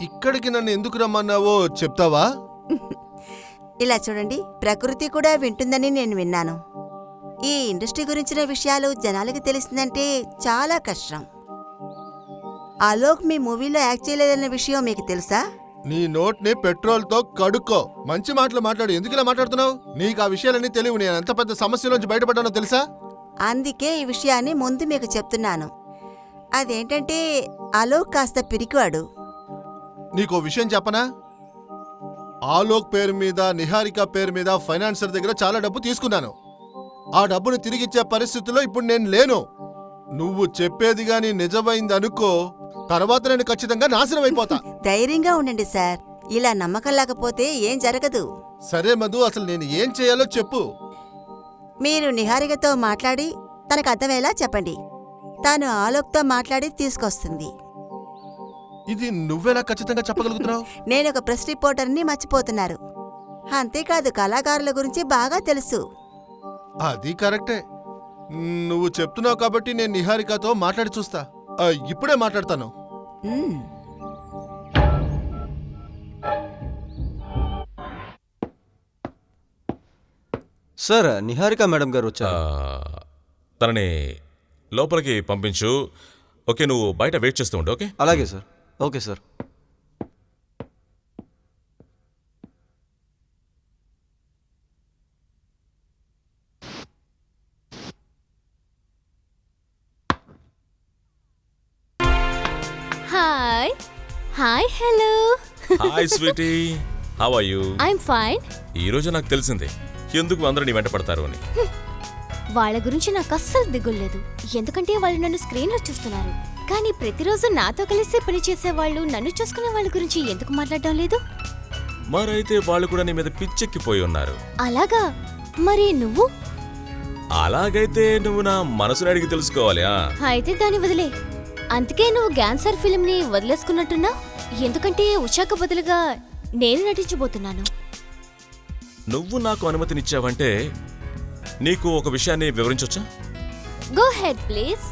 ఇక్కడికి నన్ను ఎందుకు రమ్మన్నావో చెప్తావా? ఇలా చూడండి, ప్రకృతి కూడా వింటుందని నేను విన్నాను. ఈ ఇండస్ట్రీ గురించిన విషయాలు జనాలకి తెలిసిందంటే చాలా కష్టం. అలోక్ మీ మూవీలో యాక్ట్ చేయలేదన్న విషయం మీకు తెలుసా? నీ నోట్ని పెట్రోల్తో కడుక్కో. మంచి మాటలు మాట్లాడు. ఎందుకు ఇలా మాట్లాడుతున్నావు? నీకు ఆ విషయాలన్నీ తెలియవు. నేను ఎంత పెద్ద సమస్యలోంచి బయటపడ్డానో తెలుసా? అందుకే ఈ విషయాన్ని ముందు మీకు చెప్తున్నాను. అదేంటంటే అలోక్ కాస్త పిరికివాడు. నీకో విషయం చెప్పనా? ఆలోక్ పేరు మీద, నిహారిక పేరు మీద ఫైనాన్సర్ దగ్గర చాలా డబ్బు తీసుకున్నాను. ఆ డబ్బును తిరిగిచ్చే పరిస్థితిలో ఇప్పుడు నేను లేను. నువ్వు చెప్పేది గాని నిజమైంది అనుకో, తర్వాత నేను ఖచ్చితంగా నాశనం అయిపోతా. ధైర్యంగా ఉండండి సార్. ఇలా నమ్మకం లేకపోతే ఏం జరగదు. సరే మధు, అసలు నేను ఏం చేయాలో చెప్పు. మీరు నిహారికతో మాట్లాడి తనకు అర్థమయ్యేలా చెప్పండి. తాను ఆలోక్తో మాట్లాడి తీసుకొస్తుంది. ఇది నువ్వెలా ఖచ్చితంగా చెప్పగలుగుతున్నావు? నేను ఒక ప్రెస్ రిపోర్టర్ని మర్చిపోతున్నారు. అంతేకాదు కళాకారుల గురించి బాగా తెలుసు. అది కరెక్టే. నువ్వు చెప్తున్నావు కాబట్టి నేను నిహారికతో మాట్లాడి చూస్తా. ఇప్పుడే మాట్లాడతాను. మ్మ్. సార్, నిహారిక మేడం గారు వచ్చారు. తనని లోపలికి పంపించు. ఓకే, నువ్వు బయట వెయిట్ చేస్తూ ఉండు. ఓకే. అలాగే sir. Okay sir. Hi hi hello. Hi sweetie, how are you? I'm fine. ఈ రోజు నాకు తెలిసింది ఎందుకు అందరూ నీ వెంట పడతారు అని. వాళ్ళ గురించి నాకు అస్సలు దిగులేదు. ఎందుకంటే వాళ్ళు నన్ను స్క్రీన్లో చూస్తున్నారు. కానీ ప్రతిరోజు నాతో కలిసి పనిచేసే వాళ్ళు నన్ను చూసుకునే వాళ్ళ గురించి ఎందుకు మాట్లాడడం లేదు? మరైతే వాళ్ళు కూడా నీ మీద పిచ్చెక్కిపోయి ఉన్నారు. అలాగా? మరి నువ్వు? అలాగైతే నువ్వు నా మనసుని అడిగి తెలుసుకోవాలి. అయితే దాన్ని వదిలే. అందుకే నువ్వు గ్యాన్సర్ ఫిల్మ్ ని వదిలేసుకున్నట్టున్నా. ఎందుకంటే ఉషాకు బదులుగా నేను నటించబోతున్నాను. నువ్వు నాకు అనుమతినిచ్చావంటే నీకు ఒక విషయాన్ని వివరించొచ్చా? Go head please.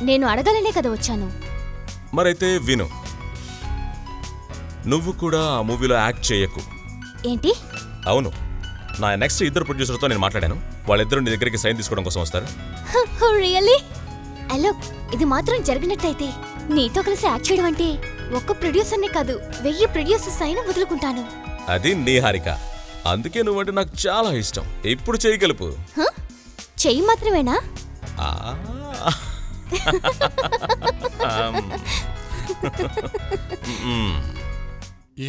నేను అడగాలనే కదా వచ్చాను. మరైతే విను. నువ్వు కూడా ఆ మూవీలో యాక్ట్ చేయకు. ఏంటి? అవును, నా నెక్స్ట్ ఇద్దరు ప్రొడ్యూసర్తో నేను మాట్లాడాను. వాళ్ళిద్దరూ నీ దగ్గరికి సైన్ తీసుకోవడం కోసం వస్తారు. రియల్లీ? హలో, ఇది మాత్రం జరిగినట్టయితే నీతో కలిసి యాక్ట్ చేయడం అంటే ఒక్క ప్రొడ్యూసర్నే కాదు 1000 ప్రొడ్యూసర్స్ అయినా వదులుకుంటాను. అది నిహారిక. అందుకే నువ్వంటే నాకు చాలా ఇష్టం. ఇప్పుడు చేయగలుపు. చెయ్యి మాత్రమేనా? ఆ.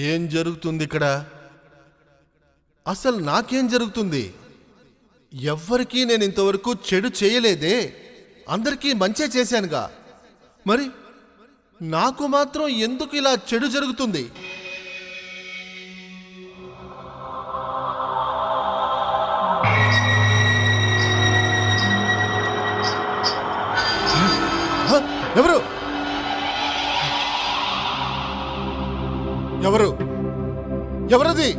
ఏం జరుగుతుంది ఇక్కడ? అసలు నాకేం జరుగుతుంది? ఎవ్వరికీ నేను ఇంతవరకు చెడు చేయలేదే. అందరికీ మంచే చేశానుగా. మరి నాకు మాత్రం ఎందుకు ఇలా చెడు జరుగుతుంది? ఎవరు ఎవరు ఎవరది?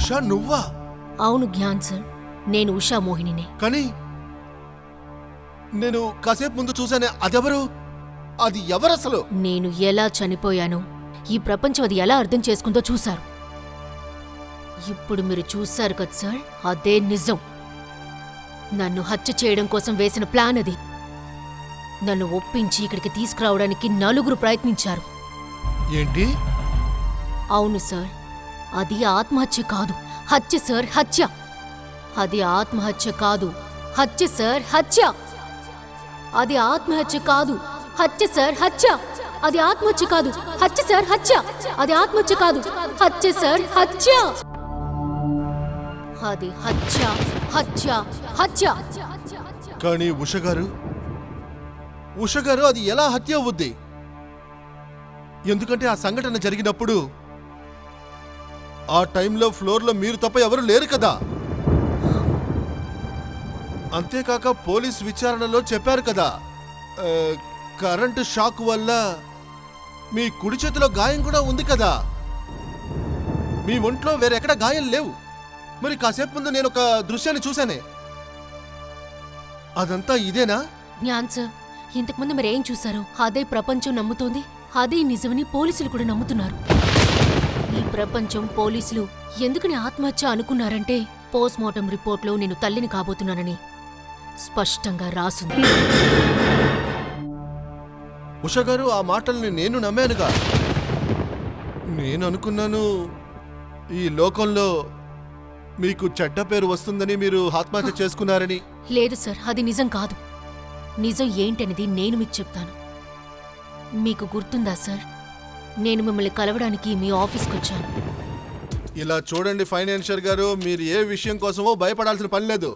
ఉషా నువ్వా? అవును జ్ఞాన్ సార్, నేను ఉషా మోహినినే. కానీ నేను కాసేపు ముందు చూసానే, అదెవరు? అది ఎవరు అసలు? నేను ఎలా చనిపోయానో ఈ ప్రపంచం అది ఎలా అర్థం చేసుకుందో చూశారు. ఇప్పుడు మీరు చూశారు కదా సార్, అదే నిజం. నన్ను హత్య చేయడం కోసం వేసిన ప్లాన్ అది. నన్ను ఒప్పించి ఇక్కడికి తీసుకురావడానికి 4 ప్రయత్నించారు. ఏంటి? అవును సార్, అది ఆత్మహత్య కాదు, హత్య సార్, హత్య. అది ఆత్మహత్య కాదు, హత్య సార్, హత్య. అది ఆత్మహత్య కాదు, హత్య సార్, హత్య. అది ఆత్మహత్య కాదు, హత్య సార్, హత్య. అది ఆత్మహత్య కాదు, హత్య సార్, హత్య. అది హత్య, హత్య, హత్య. కానీ ఉష గారు అది ఎలా హత్య అవుద్ది? ఎందుకంటే ఆ సంఘటన జరిగినప్పుడు ఆ టైంలో ఫ్లోర్లో మీరు తప్ప ఎవరు లేరు కదా. అంతేకాక పోలీస్ విచారణలో చెప్పారు కదా, కరెంటు షాక్ వల్ల మీ కుడి చేతిలో గాయం కూడా ఉంది కదా. మీ ఒంట్లో వేరెక్కడ గాయం లేవు. మరి కాసేపు ముందు నేను ఒక దృశ్యాన్ని చూశానే, అదంతా ఇదేనా? జ్ఞాన్ సార్, ఇంతకుముందు మరేం చూశారో అదే ప్రపంచం నమ్ముతోంది, అదే నిజమని పోలీసులు కూడా నమ్ముతున్నారు. ఈ ప్రపంచం, పోలీసులు ఎందుకని ఆత్మహత్య అనుకున్నారంటే పోస్ట్మార్టం రిపోర్ట్లో నేను తల్లిని కాబోతున్నానని స్పష్టంగా రాసుంది. ఉష గారు ఆ మాటల్ని నేను నమ్మానుగా. నేను అనుకున్నాను ఈ లోకంలో మీకు చెడ్డ పేరు వస్తుందని మీరు ఆత్మహత్య చేసుకున్నారని. లేదు సార్, అది నిజం కాదు. నిజం ఏంటనేది నేను మీకు చెప్తాను. మీకు గుర్తుందా సార్, నేను మిమ్మల్ని కలవడానికి మీ ఆఫీస్కి వచ్చాను. ఇలా చూడండి ఫైనాన్షియర్ గారు, మీరు ఏ విషయం కోసమో భయపడాల్సిన పని లేదు.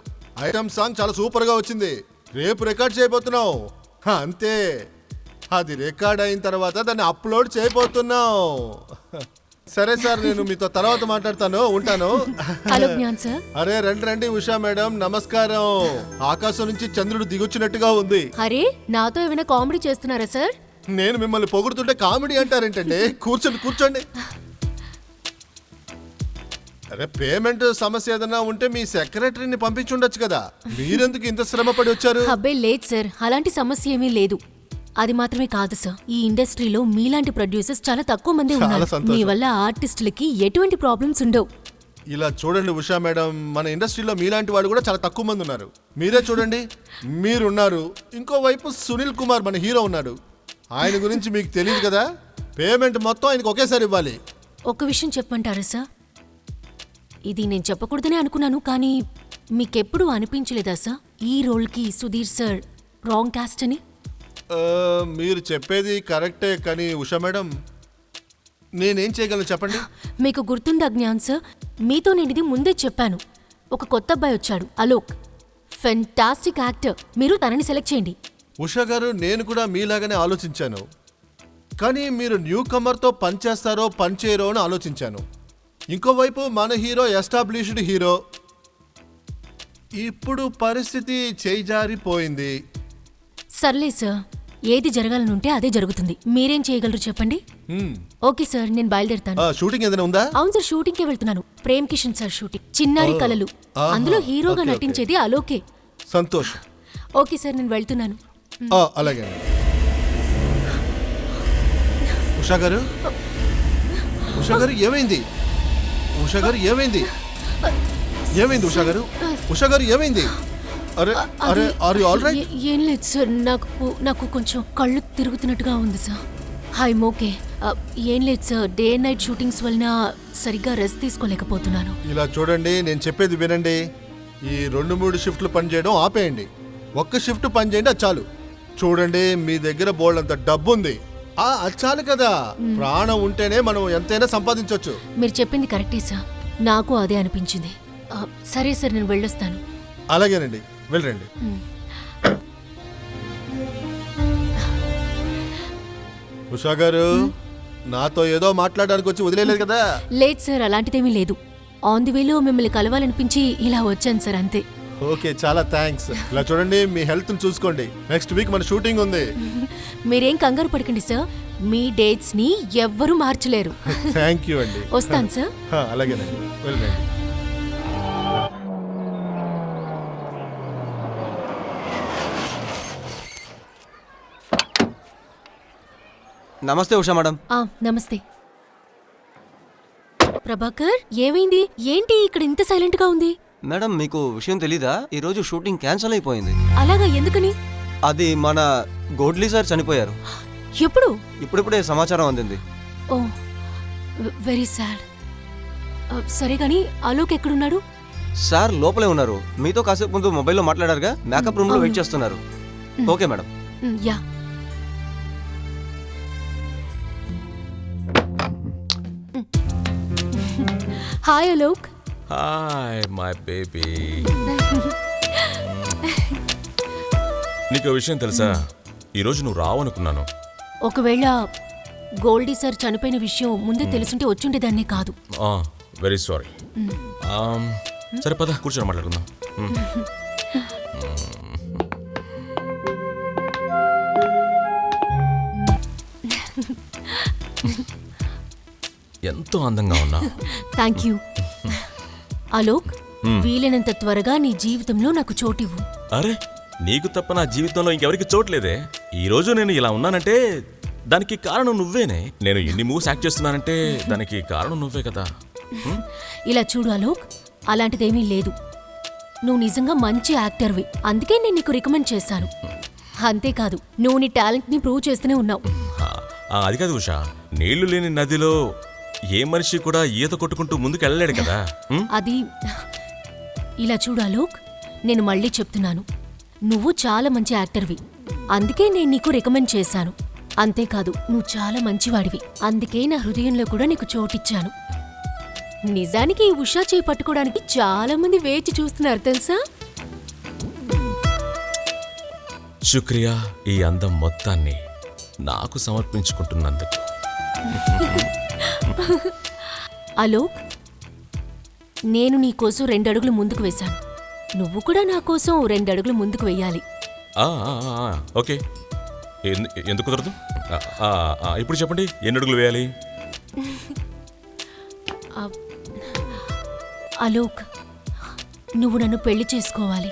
ఐటమ్ సాంగ్ చాలా సూపర్గా వచ్చింది, రేపు రికార్డ్ చేయబోతున్నాం. అంతే, అది రికార్డ్ అయిన తర్వాత దాన్ని అప్లోడ్ చేయబోతున్నాం. సరే సార్, నేను మీతో తర్వాత మాట్లాడతాను, ఉంటాను. Hello Gyan sir. అరే రండి రండి ఉషా మేడం, నమస్కారం. ఆకాశం నుంచి చంద్రుడు దిగొచ్చినట్టుగా ఉంది. అరే, నాతో ఏమైనా కామెడీ చేస్తున్నారా సార్? నేను మిమ్మల్ని పొగుడుతుంటే కామెడీ అంటారేంటండి? కూర్చోండి కూర్చోండి. అరే, పేమెంట్ సమస్య ఏదన్నా ఉంటే మీ సెక్రటరీని పంపించుండొచ్చు కదా, మీరెందుకు ఇంత శ్రమ పడి వచ్చారు? అబ్బే లేదు సార్, అలాంటి సమస్య ఏమీ లేదు. అది మాత్రమే కాదు సార్, ఈ ఇండస్ట్రీలో మీలాంటి ప్రొడ్యూసర్స్ చాలా తక్కువ మంది ఉన్నారు. సంతోషం. మీ వల్ల ఆర్టిస్టులకి ఎటువంటి ప్రాబ్లమ్స్ ఉండవు. ఇలా చూడండి ఉషా మేడం, మన ఇండస్ట్రీలో మీలాంటి వాళ్ళు కూడా చాలా తక్కువ మంది ఉన్నారు. మీరే చూడండి, మీరున్నారు, ఇంకోవైపు సునీల్ కుమార్ మన హీరో ఉన్నాడు. ఆయన గురించి మీకు తెలియదు కదా, పేమెంట్ మొత్తం ఆయనకు ఒకేసారి ఇవ్వాలి. ఒక విషయం చెప్పమంటారా సార్? ఇది నేను చెప్పకూడదనే అనుకున్నాను, కానీ మీకెప్పుడు అనిపించలేదా సార్ ఈ రోల్కి సుధీర్ సార్ రాంగ్ కాస్ట్ అని? మీరు చెప్పేది కరెక్టే, కానీ ఉషా మేడం నేనేం చేయగలను చెప్పండి? మీకు గుర్తుందా జ్ఞాన్ సార్, మీతో నేను ఇది ముందే చెప్పాను. ఒక కొత్త అబ్బాయి వచ్చాడు, అలోక్. ఫెంటాస్టిక్ యాక్టర్, మీరు తనని సెలెక్ట్ చేయండి. ఉషా గారు, నేను కూడా మీలాగానే ఆలోచించాను, కానీ మీరు న్యూ కమర్తో పనిచేస్తారో పనిచేయరో అని ఆలోచించాను. ఇంకోవైపు మన హీరో ఎస్టాబ్లిష్డ్ హీరో. ఇప్పుడు పరిస్థితి చేయిజారిపోయింది. సర్లే సార్, ఏది జరగాలనుంటే అదే జరుగుతుంది. మీరేం చేయగలరు చెప్పండి? ఓకే సార్, నేను బయలుదేరుతాను. షూటింగ్ ఏదైనా ఉందా? అవును సార్, షూటింగ్కే వెళ్తున్నాను. ప్రేమ్ కిషన్ సార్ షూటింగ్, చిన్నారి కలలు. అందులో హీరోగా ఓకే, నటించేది అలోకే. సంతోషం. ఓకే సార్, నేను వెళ్తున్నాను. అలాగే. ఉషా గారు, ఉషా గారు ఏమైంది? ఉషా గారు ఏమైంది? ఏమైంది ఉషా గారు? ఉషా గారు ఏమైంది? అరే అరే, ఆర్ యు ఆల్ రైట్? ఏం లేదు సార్, నాకు కొంచెం కళ్ళు తిరుగుతున్నట్టుగా ఉంది సార్. I'm okay. ఏం లేదు సార్, డే నైట్ షూటింగ్స్ వలన సరిగ్గా రెస్ట్ తీసుకోలేకపోతున్నాను. ఇలా చూడండి, నేను చెప్పేది వినండి. ఈ 2-3 షిఫ్ట్లు పని చేయడం ఆపేయండి. ఒక్క షిఫ్ట్ పని చేయండి, అది చాలు. చూడండి, మీ దగ్గర బోల్డంత డబ్బు ఉంది, అది చాలు కదా. ప్రాణం ఉంటేనే మనం ఎంతైనా సంపాదించవచ్చు. మీరు చెప్పింది కరెక్టే సార్, నాకు అదే అనిపించింది. సరే సార్, నేను వెళ్ళొస్తాను. అలాగేనండి, వెళ్ళండి. ఉషా గారు, నాతో ఏదో మాట్లాడడానికి వచ్చి వదిలేదు కదా? లేదు సార్, అలాంటిదేమీ లేదు. ఆన్ ది వేలో మిమ్మల్ని కలవాలనిపించి ఇలా వచ్చాను సార్, అంతే. ఓకే, చాలా థ్యాంక్స్. ఇలా చూడండి, మీ హెల్త్ చూసుకోండి. నెక్స్ట్ వీక్ మన షూటింగ్ ఉంది. మీరేం కంగారు పడకండి సార్, మీ డేట్స్ ని ఎవ్వరూ మార్చలేరు. థ్యాంక్ యూ అండి. వస్తాను సార్. అలాగేనండి, వెళ్ళండి. నమస్తే ఉషా మేడం. నమస్తే ప్రభాకర్. ఏమైంది? ఏంటి ఇక్కడ ఇంత సైలెంట్ గా ఉంది? మేడం మీకు విషయం తెలీదా? ఈరోజు షూటింగ్ క్యాన్సిల్ అయిపోయింది. అలాగా? ఎందుకని? అది మన గోడ్లీ సార్ చనిపోయారు. ఎప్పుడు? ఇప్పుడిప్పుడే సమాచారం అందింది. ఓ వెరీ సాడ్. సరే గాని ఆలోక్ ఎక్కడున్నాడు? సార్ లోపలే ఉన్నారు. మీతో కాసేపు ముందు మొబైల్లో మాట్లాడారుగా, మేకప్ రూమ్ లో వెయిట్ చేస్తున్నారు. Okay madam. Yeah. Hi Alok. Hi my baby. నీకు విషయం తెలుసా? ఈరోజు నువ్వు రావనుకున్నాను. ఒకవేళ గోల్డీ సార్ చనిపోయిన విషయం ముందే తెలుసుంటే వచ్చుండేదాన్నే కాదు. Very sorry. సరే పద కూర్చొని మాట్లాడుకుందాం. ఎంతో అందంగా ఉన్నావు. Thank you. అలోక్, వీలైనంత త్వరగా నీ జీవితంలో నాకు చోటివ్వు. అరే నీకు తప్ప నా జీవితంలో ఇంకెవరికి చోట్లేదే. ఈ రోజు నేను ఇలా ఉన్నానంటే దానికి కారణం నువ్వేనే. నేను ఎన్ని మూవ్స్ యాక్ట్ చేస్తున్నానంటే దానికి కారణం నువ్వే కదా. ఇలా చూడు అలోక్, అలాంటిదేమీ లేదు. నువ్వు నిజంగా మంచి యాక్టర్వి, అందుకే నేను నీకు రికమెండ్ చేశాను. అంతేకాదు నువ్వు నీ టాలెంట్ని ప్రూవ్ చేస్తూనే ఉన్నావు. అది కాదు ఉషా, నీళ్లు లేని నదిలో ఏ మనిషి కూడా ఈత కొట్టుకుంటూ ముందుకు వెళ్ళలేడు కదా. అది ఇలా చూడు అలోక్, నేను మళ్ళీ చెప్తున్నాను, నువ్వు చాలా మంచి యాక్టర్వి, అందుకే నేను నీకు రికమెండ్ చేశాను. అంతేకాదు నువ్వు చాలా మంచివాడివి, అందుకే నా హృదయంలో కూడా నీకు చోటిచ్చాను. నిజానికి ఈ ఉషా చేయి పట్టుకోవడానికి చాలా మంది వేచి చూస్తున్నారు తెలుసా. శుక్రియా ఈ అందం మొత్తాన్ని నాకు సమర్పించుకుంటున్నందుకు. అలోక్, నేను నీ కోసం 2 అడుగులు ముందుకు వేశాను, నువ్వు కూడా నా కోసం 2 అడుగులు ముందుకు వెయ్యాలి. ఓకే, ఎందుకు కుదరదు? ఇప్పుడు చెప్పండి, ఎన్ని అడుగులు వేయాలి? అలోక్, నువ్వు నన్ను పెళ్లి చేసుకోవాలి.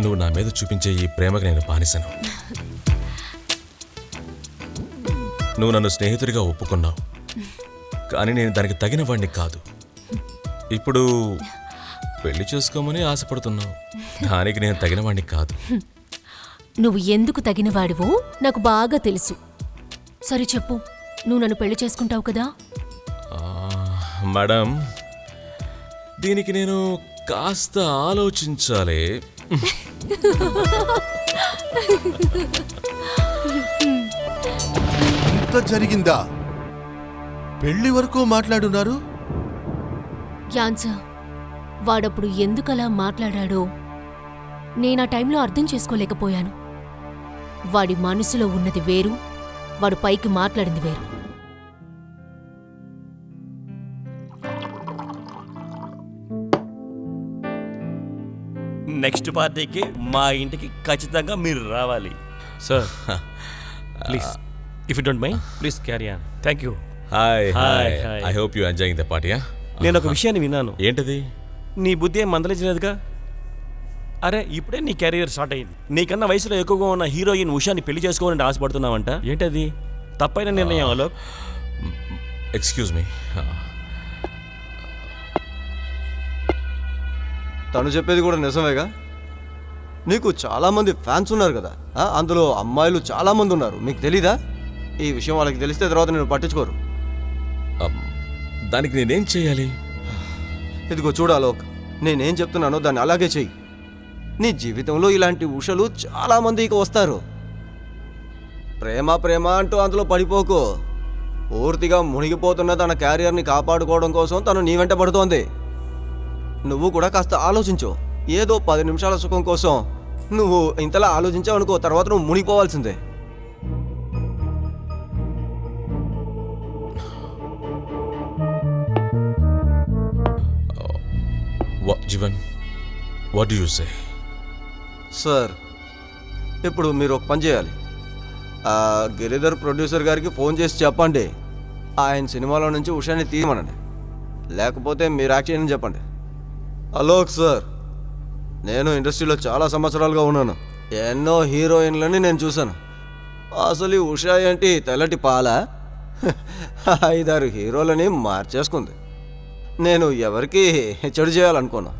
నువ్వు నా మీద చూపించే ఈ ప్రేమకు నేను బానిసను. నువ్వు నన్ను స్నేహితుడిగా ఒప్పుకున్నావు, కానీ నేను దానికి తగిన వాడిని కాదు. ఇప్పుడు పెళ్లి చేసుకోమని ఆశపడుతున్నావు, దానికి నేను తగిన వాడిని కాదు. నువ్వు ఎందుకు తగినవాడివో నాకు బాగా తెలుసు. సరే చెప్పు, నువ్వు నన్ను పెళ్లి చేసుకుంటావు కదా? మేడం, దీనికి నేను కాస్త ఆలోచించాలి. ఇంత జరిగిందా? పెళ్లి వరకు మాట్లాడున్నారు. క్యాన్సర్, వాడప్పుడు ఎందుకలా మాట్లాడాడో నేను ఆ టైంలో అర్థం చేసుకోలేకపోయాను. వాడి మనసులో ఉన్నది వేరు, వాడు పైకి మాట్లాడింది వేరు. నెక్స్ట్ పార్టీకి మా ఇంటికి ఖచ్చితంగా మీరు రావాలి. Sir please, if you don't mind, please carry on. Thank you. Hi hi. I hope you enjoying the party. నేను ఒక విషయాన్ని విన్నాను. ఏంటది? నీ బుద్ధి ఏం మందలించలేదుగా. అరే ఇప్పుడే నీ కెరీర్ స్టార్ట్ అయింది, నీకన్నా వయసులో ఎక్కువగా ఉన్న హీరోయిన్ ఉషాని పెళ్లి చేసుకోవాలని ఆశపడుతున్నావంట. ఏంటది తప్పైన నిర్ణయం అలోక్? Excuse me. తను చెప్పేది కూడా నిజమేగా. నీకు చాలామంది ఫ్యాన్స్ ఉన్నారు కదా, అందులో అమ్మాయిలు చాలామంది ఉన్నారు. మీకు తెలీదా? ఈ విషయం వాళ్ళకి తెలిస్తే తర్వాత నేను పట్టించుకోరు. దానికి నేనేం చేయాలి? ఇదిగో చూడు అలోక్, నేనేం చెప్తున్నానో దాన్ని అలాగే చెయ్యి. నీ జీవితంలో ఇలాంటి ఉషలు చాలామందికి వస్తారు. ప్రేమ ప్రేమ అంటూ అందులో పడిపోకు. పూర్తిగా మునిగిపోతున్న తన క్యారియర్ని కాపాడుకోవడం కోసం తను నీ వెంట పడుతోంది. నువ్వు కూడా కాస్త ఆలోచించు. ఏదో 10 నిమిషాల సుఖం కోసం నువ్వు ఇంతలా ఆలోచించావు అనుకో, తర్వాత నువ్వు మునిగిపోవాల్సిందే. Jeevan, what do you say? Sir, ఇప్పుడు మీరు ఒక పని చేయాలి. గిరిధర్ ప్రొడ్యూసర్ గారికి ఫోన్ చేసి చెప్పండి, ఆయన సినిమాలో నుంచి ఉషాని తీయమనండి. లేకపోతే మీరు యాక్ట్ చేయని చెప్పండి. అలోక్ సార్, నేను ఇండస్ట్రీలో చాలా సంవత్సరాలుగా ఉన్నాను. ఎన్నో హీరోయిన్లని నేను చూశాను. అసలు ఈ ఉషా ఏంటి తెల్లటి పాల 5-6 హీరోలని మార్చేసుకుంది. నేను ఎవరికి చెడు చేయాలనుకోను.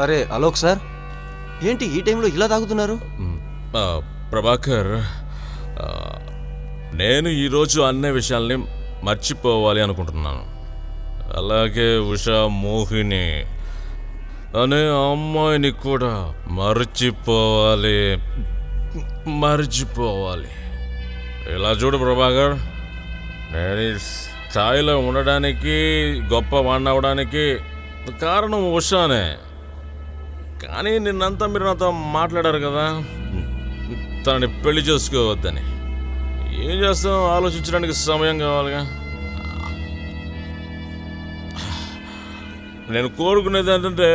అరే అలోక్ సార్, ఏంటి ఈ టైంలో ఇలా తాగుతున్నారు? ప్రభాకర్, నేను ఈరోజు అన్ని విషయాల్ని మర్చిపోవాలి అనుకుంటున్నాను. అలాగే ఉషా మోహిని అనే అమ్మాయిని కూడా మర్చిపోవాలి. ఇలా చూడు ప్రభాకర్, నేను ఈ స్థాయిలో ఉండడానికి, గొప్ప వాడిని అవడానికి కారణం ఉషానే. కానీ నిన్నంతా మీరు నాతో మాట్లాడారు కదా తనని పెళ్లి చేసుకోవద్దని. ఏం చేస్తాం, ఆలోచించడానికి సమయం కావాలిగా. నేను కోరుకునేది ఏంటంటే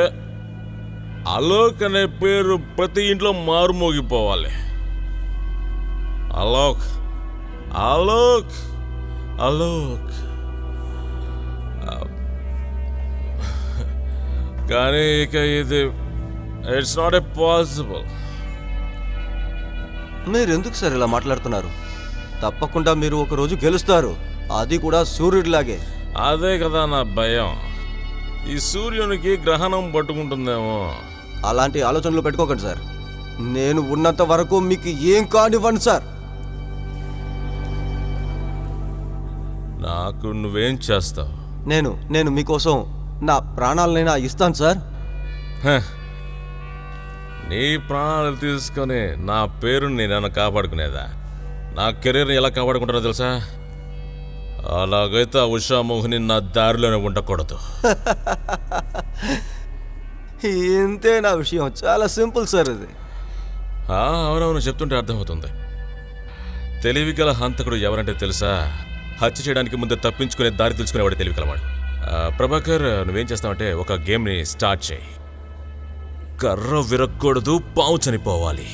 అలోక్ అనే పేరు ప్రతి ఇంట్లో మారుమోగిపోవాలి. అలోక్ అలోక్ అలోక్. కానీ ఇక ఇది ఇట్స్ నాట్ ఎ పాసిబుల్. మీరు ఎందుకు సార్ ఇలా మాట్లాడుతున్నారు? తప్పకుండా మీరు ఒకరోజు గెలుస్తారు, అది కూడా సూర్యుడిలాగే. అదే కదా నా భయం. ఈ సూర్యునికి గ్రహణం పట్టుకుంటుందేమో. అలాంటి ఆలోచనలు పెట్టుకోకండి సార్. నేను ఉన్నంత వరకు మీకు ఏం కానివ్వండి సార్. నాకు నువ్వేం చేస్తావు? నేను మీకోసం నా ప్రాణాలనైనా ఇస్తాను సార్. నీ ప్రాణాలు తీసుకొని నా పేరుని నేను కాపాడుకునేదా? నా కెరీర్ని ఎలా కాపాడుకుంటానో తెలుసా? అలాగైతే ఆ ఉషా మోహిని నా దారిలోనే ఉండకూడదు. ఇంతే నా విషయం, చాలా సింపుల్ సార్ ఇది. అవునవును, చెప్తుంటే అర్థమవుతుంది. తెలివిగల హంతకుడు ఎవరంటే తెలుసా? హత్య చేయడానికి ముందే తప్పించుకునే దారి తెలుసుకునేవాడు తెలివిగలవాడు. ప్రభాకర్, నువ్వేం చేస్తావంటే ఒక గేమ్ని స్టార్ట్ చేయి. కర్ర విరక్కూడదు, పావు చనిపోవాలి.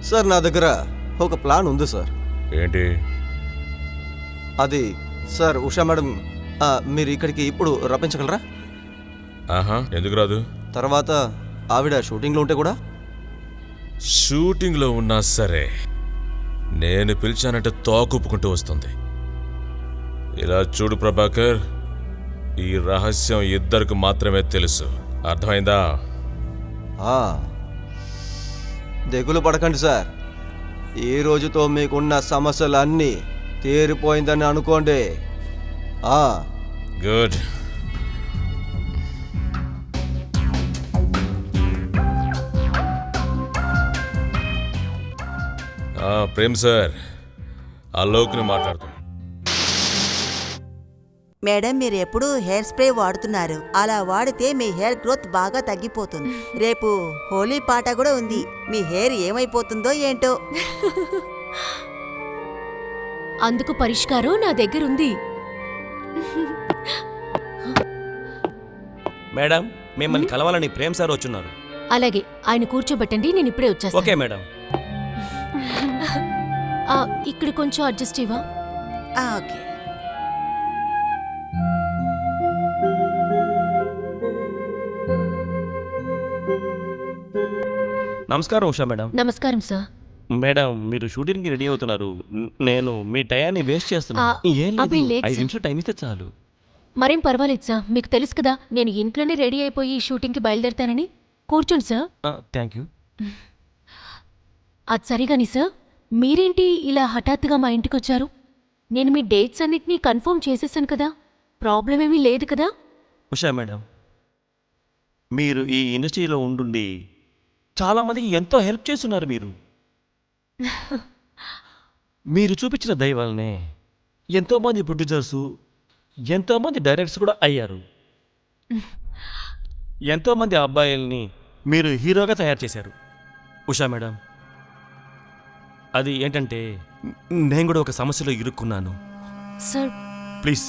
సార్ నా దగ్గర ఒక ప్లాన్ ఉంది సార్. ఏంటి అది? సార్ ఉషా మేడం మీరు ఇక్కడికి ఇప్పుడు రప్పించగలరా? ఎందుకు రాదు? తర్వాత ఆవిడ షూటింగ్లో ఉంటే కూడా? షూటింగ్లో ఉన్నా సరే నేను పిలిచానంటే తోకుపుకుంటూ వస్తుంది. ఇలా చూడు ప్రభాకర్, ఈ రహస్యం ఇద్దరికి మాత్రమే తెలుసు, అర్థమైందా? దిగులు పడకండి సార్, ఈ రోజుతో మీకున్న సమస్యలన్నీ తీరిపోయిందని అనుకోండి. గుడ్. ప్రేమ్ సార్, అలోక్ని మాట్లాడుతున్నాను. మేడం, మీరు ఎప్పుడూ హెయిర్ స్ప్రే వాడుతున్నారు. అలా వాడితే మీ హెయిర్ గ్రోత్ బాగా తగ్గిపోతుంది. రేపు హోలీ పాట కూడా ఉంది. మీ హెయిర్ ఏమైపోతుందో ఏంటో. అందుకు పరిష్కారం నా దగ్గరుంది. మేడం, మిమ్మల్ని కలవాలని ప్రేమ్ సార్ వచ్చున్నారు. అలాగే, ఆయన కూర్చోబెట్టండి, నేను ఇప్పుడే వచ్చేస్తాను. Okay madam. ఇక్కడ కొంచెం అడ్జస్ట్ ఇవ్వా. ఓకే. నమస్కారం ఉషా మేడం. నమస్కారం సార్. మేడం, మీరు షూటింగ్కి రెడీ అవుతున్నారు. నేను మీ టయాన్ని వేస్ట్ చేస్తున్నాను. ఏం లేదు, 5 నిమిషాలు టైం ఇస్తే చాలు. మరేం పర్వాలేదు సార్, మీకు తెలుసు కదా నేను ఇంట్లోనే రెడీ అయిపోయి షూటింగ్కి బయలుదేరుతానని. కూర్చోండి సార్. Thank you. అది సరిగాని సార్, మీరేంటి ఇలా హఠాత్తుగా మా ఇంటికి వచ్చారు? నేను మీ డేట్స్ అన్నిటినీ కన్ఫర్మ్ చేసేసాను కదా, ప్రాబ్లం ఏమీ లేదు కదా? ఉషా మేడం, మీరు ఈ ఇండస్ట్రీలో ఉండుండి చాలామందికి ఎంతో హెల్ప్ చేస్తున్నారు. మీరు చూపించిన దయ వల్లనే ఎంతోమంది ప్రొడ్యూసర్సు, ఎంతోమంది డైరెక్టర్స్ కూడా అయ్యారు. ఎంతోమంది అబ్బాయిల్ని మీరు హీరోగా తయారు చేశారు ఉషా మేడం. అది ఏంటంటే నేను కూడా ఒక సమస్యలో ఇరుక్కున్నాను. సార్ ప్లీజ్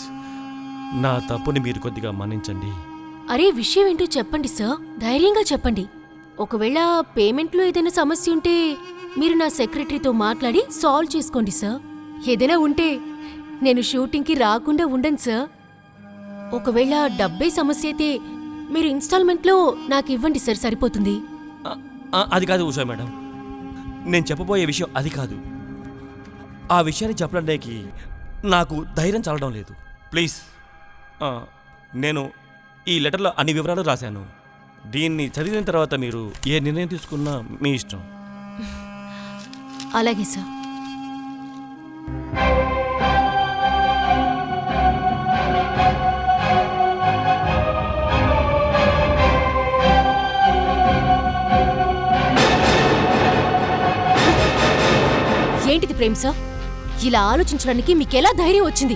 నా తప్పుని మీరు కొద్దిగా మన్నించండి. అరే విషయం ఏంటో చెప్పండి సార్, ధైర్యంగా చెప్పండి. ఒకవేళ పేమెంట్లో ఏదైనా సమస్య ఉంటే మీరు నా సెక్రటరీతో మాట్లాడి సాల్వ్ చేసుకోండి సార్. ఏదైనా ఉంటే నేను షూటింగ్కి రాకుండా ఉండను సార్. ఒకవేళ డబ్బే సమస్య అయితే మీరు ఇన్స్టాల్మెంట్లో నాకు ఇవ్వండి సార్, సరిపోతుంది. అది కాదు ఉషా మేడం, నేను చెప్పబోయే విషయం అది కాదు. ఆ విషయాన్ని చెప్పడానికి నాకు ధైర్యం చాలడం లేదు. ప్లీజ్ నేను ఈ లెటర్లో అన్ని వివరాలు రాశాను. దీన్ని చదివిన తర్వాత మీరు ఏ నిర్ణయం తీసుకున్నా మీ ఇష్టం. అలాగే సార్. ఏంటిది ప్రేమ్ సార్? ఇలా ఆలోచించడానికి మీకెలా ధైర్యం వచ్చింది?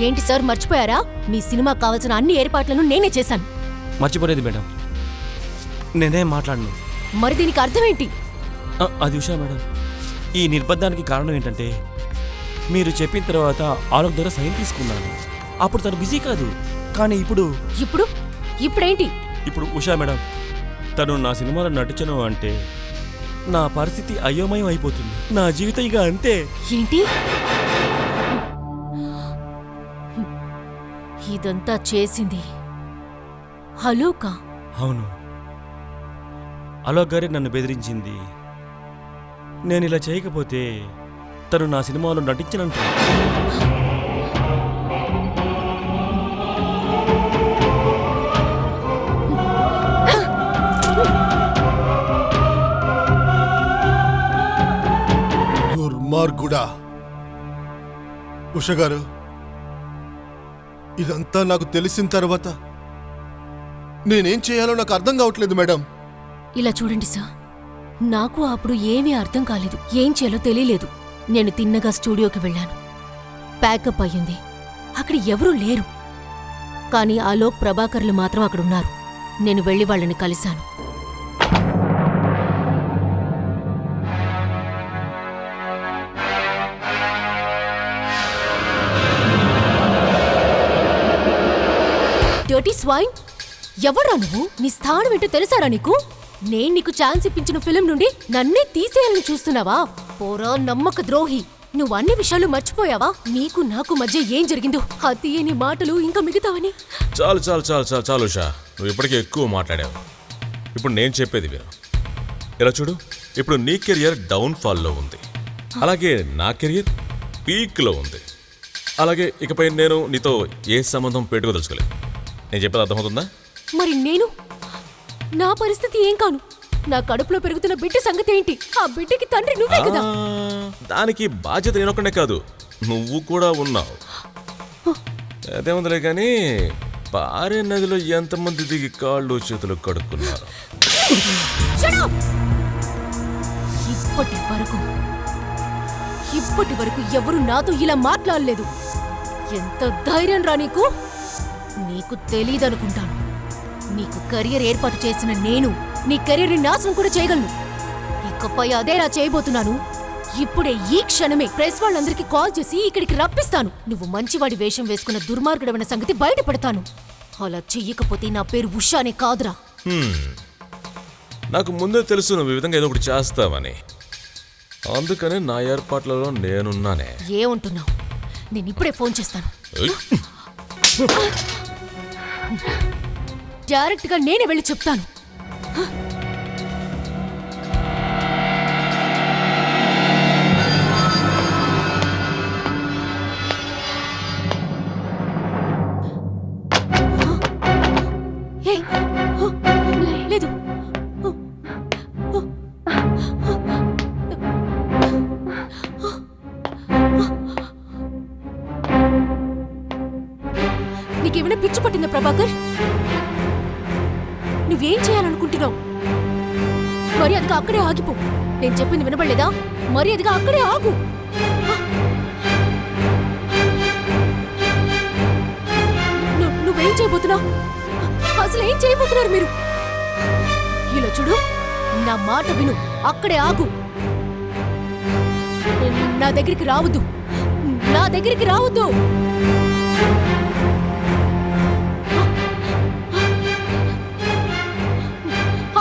ఏంటి సార్ మర్చిపోయారా? మీ సినిమా కావాల్సిన అన్ని ఏర్పాట్లను నేనే చేశాను. మర్చిపోలేదు మేడం, నేనేం మాట్లాడను. మరి దీనికి అర్థం ఏంటి? అది ఉషా మేడం, ఈ నిర్బంధానికి కారణం ఏంటంటే మీరు చెప్పిన తర్వాత ఆలోక్ దగ్గర సైన్ తీసుకున్నాను. అప్పుడు తను బిజీ కాదు, కానీ ఇప్పుడేంటి? ఇప్పుడు ఉషా మేడం తను నా సినిమాలో నటించను అంటే నా పరిస్థితి అయోమయం అయిపోతుంది. నా జీవితం ఇక అంతే. ఏంటి ఇదంతా చేసింది హలోకా? అవును, అలోక్ గారే నన్ను బెదిరించింది. నేను ఇలా చేయకపోతే తను నా సినిమాలో నటించనంట. దుర్మార్గుడా! ఉష గారు, ఇదంతా నాకు తెలిసిన తర్వాత నేనేం చేయాలో నాకు అర్థం కావట్లేదు మేడం. ఇలా చూడండి సార్, నాకు అప్పుడు ఏమీ అర్థం కాలేదు, ఏం చేయాలో తెలియలేదు. నేను తిన్నగా స్టూడియోకి వెళ్ళాను. ప్యాకప్ అయ్యింది. అక్కడ ఎవరూ లేరు. కానీ ఆలోక్ ప్రభాకర్లు మాత్రం అక్కడున్నారు. నేను వెళ్ళి వాళ్ళని కలిశాను. డర్టీ స్వైన్, ఎవరా నువ్వు? నీ స్థానం ఏంటో తెలుసారా నీకు? నేను నీకు ఛాన్స్ ఇప్పించిన ఫిలిం నుండి నన్నే తీసేయాలని చూస్తున్నావా? పోరా నమ్మక ద్రోహి! నువ్వు అన్ని విషయాలు మర్చిపోయావా? నీకు నాకు మధ్య ఏం జరిగిందో ఆ తీయని మాటలు ఇంకా మిగతావని. చాలు చాలు చాలు చాలు చాలు ఉషా, నువ్వు ఇప్పటికే ఎక్కువ మాట్లాడావు. ఇప్పుడు నేను చెప్పేది విను. ఇలా చూడు, ఇప్పుడు నీ కెరియర్ డౌన్ఫాల్లో ఉంది, అలాగే నా కెరియర్ పీక్లో ఉంది. అలాగే ఇకపై నేను నీతో ఏ సంబంధం పెట్టుకోదలుచుకోలేదు. నేను చెప్పేది అర్థమవుతుందా? మరి నేను, నా పరిస్థితి ఏం కాను? నా కడుపులో పెరుగుతున్న బిడ్డ సంగతి ఏంటి? ఆ బిడ్డకి తండ్రి నువ్వే కదా. దానికి బాధ్యత నేనొక్కనే కాదు, నువ్వు కూడా ఉన్నావు. అదేముందిలే కానీ పారే నదిలో ఎంతమంది దిగి కాళ్ళు చేతులు కడుక్కున్నారు. ఇప్పటి వరకు ఎవరు నాతో ఇలా మాట్లాడలేదు. ఎంత ధైర్యం రా నీకు? నీకు తెలీదనుకుంటాను. నీకు కెరియర్ ఏర్పాటు చేసిన నేను నీ కెరీర్ని నాశనం కూడా చేయగలను. ఇకపై అదేలా చేయబోతున్నాను. ఇప్పుడే ఈ క్షణమే ప్రెస్ వాళ్ళందరికీ కాల్ చేసి ఇక్కడికి రప్పిస్తాను. నువ్వు మంచివాడి వేషం వేసుకున్న దుర్మార్గుడమైన సంగతి బయటపడతాను. అలా చెయ్యకపోతే నా పేరు ఉషానే కాదురా. నాకు ముందే తెలుసు నువ్వు ఈ విధంగా ఏదో ఒకటి చేస్తావని, అందుకనే నా ఏర్పాట్లలో నేనున్నానే. ఏమంటున్నావు? నేను ఇప్పుడే ఫోన్ చేస్తాను. డైరెక్ట్ గా నేనే వెళ్ళి చెప్తాను. లేదు, నీకేమైనా పిచ్చి పట్టిందా ప్రభాకర్? నువ్వేం చేయాలనుకుంటున్నావు? మర్యాదగా అక్కడే ఆగిపో. నేను చెప్పింది వినబడలేదా? మర్యాదగా అక్కడే ఆగు. నువ్వేం చేయబోతున్నావు? అసలు ఏం చేయబోతున్నారు మీరు? నా మాట విను, అక్కడే ఆగు. నా దగ్గరికి రావద్దు, నా దగ్గరికి రావద్దు.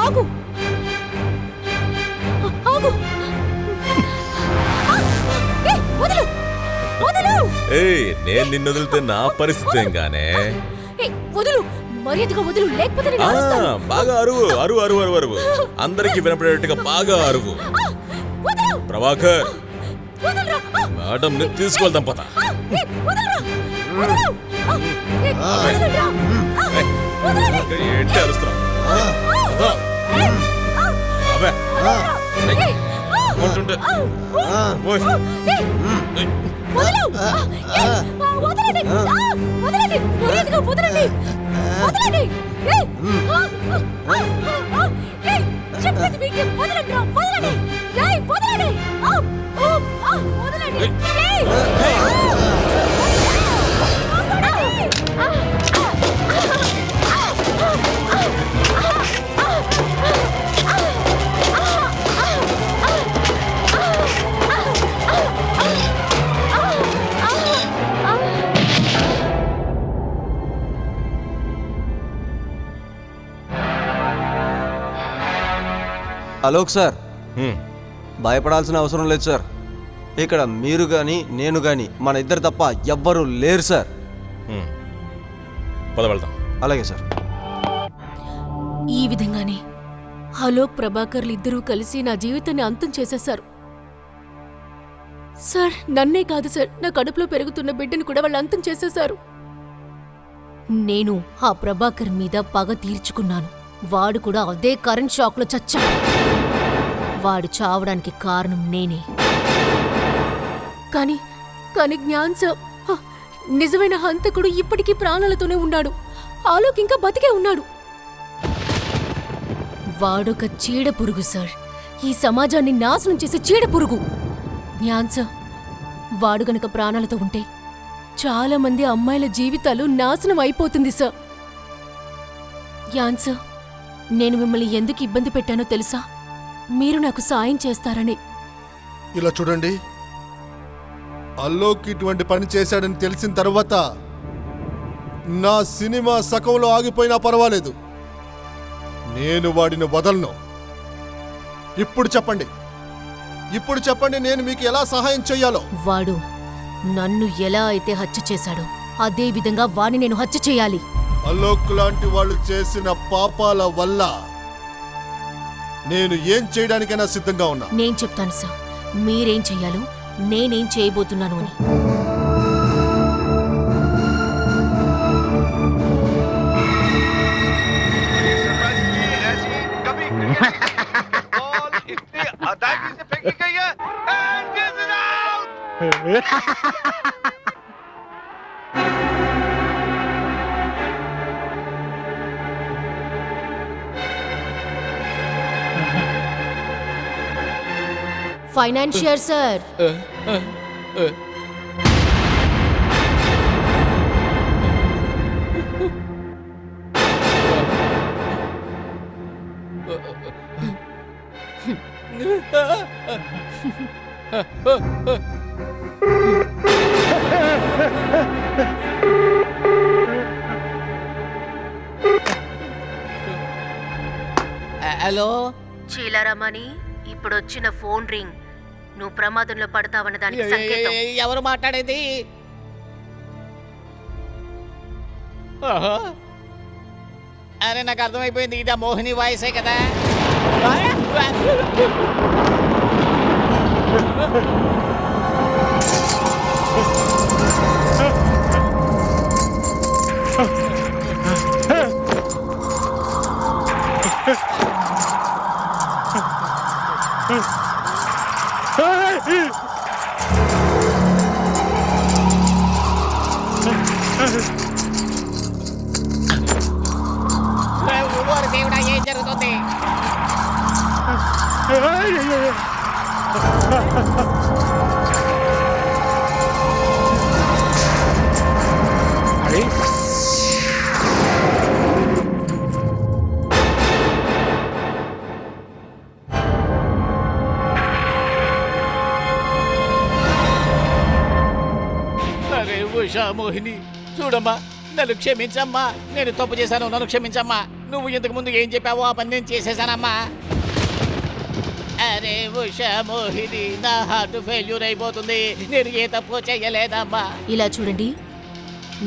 ఆగు, ఆగు. ఏయ్, వదలు, వదలు. ఏయ్, నేను నిన్ను వదిలితే నా పరిస్థితి ఏంగానే? ఏయ్, వదలు, మర్యాదగా వదలు, లేకపోతే నేను అరుస్తాను. బాగా అరువు, అరువు, అరువు, అరువు, అరువు. అందరికి వినపడేట్టుగా బాగా అరువు. వదలు, ప్రభాకర్, వదలురా. మేడం ని తీసుకెళ్దాం పద. ఏయ్, వదలురా, వదలు. ఏయ్, వదలురా. వదలండి. ఏంటి అరుస్తున్నావు? అవే ఏయ్, ఉంటుంటే. ఓయ్. ఏయ్, వదలు. ఏయ్, వదలండి. వదలండి, మర్యాదగా వదలండి. వదలండి. ఏయ్, ఏయ్, చెప్పేది మీకే. వదలండి రా, వదలండి. ఏయ్, వదలండి. వదలండి. ఏయ్. అలోక్ సార్, హ్మ్. భయపడాల్సిన అవసరం లేదు సార్. ఇక్కడ మీరు కానీ నేను కానీ మన ఇద్దరు తప్ప ఎవ్వరూ లేరు సార్. హ్మ్. పద వెళ్దాం. అలాగే సార్. ఈ విధంగానే అలోక్ ప్రభాకర్లు ఇద్దరూ కలిసి నా జీవితాన్ని అంతం చేసేశారు. సార్, నన్నే కాదు సార్, నా కడుపులో పెరుగుతున్న బిడ్డను కూడా వాళ్ళు అంతం చేసేశారు. నేను ఆ ప్రభాకర్ మీద పగ తీర్చుకున్నాను. వాడు కూడా అదే కరెంట్ షాక్లో చచ్చాడు. వాడు చావడానికి కారణం నేనే. కానీ కానీ జ్ఞాన్ సార్, నిజమైన హంతకుడు ఇప్పటికీ ప్రాణాలతోనే ఉన్నాడు. ఆలోక్ ఇంకా బతికే ఉన్నాడు. వాడొక చీడ పురుగు సార్, ఈ సమాజాన్ని నాశనం చేసే చీడ పురుగు. జ్ఞాన్ సార్, వాడు గనక ప్రాణాలతో ఉంటే చాలా మంది అమ్మాయిల జీవితాలు నాశనం అయిపోతుంది సార్. జ్ఞాన్ సార్, నేను మిమ్మల్ని ఎందుకు ఇబ్బంది పెట్టానో తెలుసా? మీరు నాకు సాయం చేస్తారని. ఇలా చూడండి, అల్లోక్ ఇటువంటి పని చేశాడని తెలిసిన తర్వాత నా సినిమా సకంలో ఆగిపోయినా పర్వాలేదు, నేను వాడిని వదలను. ఇప్పుడు చెప్పండి, ఇప్పుడు చెప్పండి, నేను మీకు ఎలా సహాయం చెయ్యాలో. వాడు నన్ను ఎలా అయితే హత్య చేశాడో అదే విధంగా వాణ్ణి నేను హత్య చేయాలి. అలోక్ లాంటి వాళ్ళు చేసిన పాపాల వల్ల నేను ఏం చేయడానికైనా సిద్ధంగా ఉన్నా. నేను చెప్తాను సార్, మీరేం చెయ్యాలో నేనేం చేయబోతున్నాను అని. ఫైనాన్షియర్ సార్, హలో, చీలారామని ఇప్పుడొచ్చిన ఫోన్ రింగ్ నువ్వు ప్రమాదంలో పడతావన్న దానికి సంకేతం. ఎవరు మాట్లాడేది? అరే, నాకు అర్థమైపోయింది, ఇదా మోహిని వాయిసే కదా. దేవుడా, ఏం జరుగుతుంది? ఉషా మోహిని చూడమ్మా, నన్ను క్షమించమ్మా. నేను తప్పు చేశాను, నన్ను క్షమించమ్మా. నువ్వు ఇంతకు ముందు ఏం చెప్పావో ఆ పని నేను చేసేసానమ్మా. అరే ఉషా మోహిని, నా హార్ట్ ఫెయిల్యూర్ అయిపోతుంది. నేను ఏ తప్పు చేయలేదమ్మా. ఇలా చూడండి,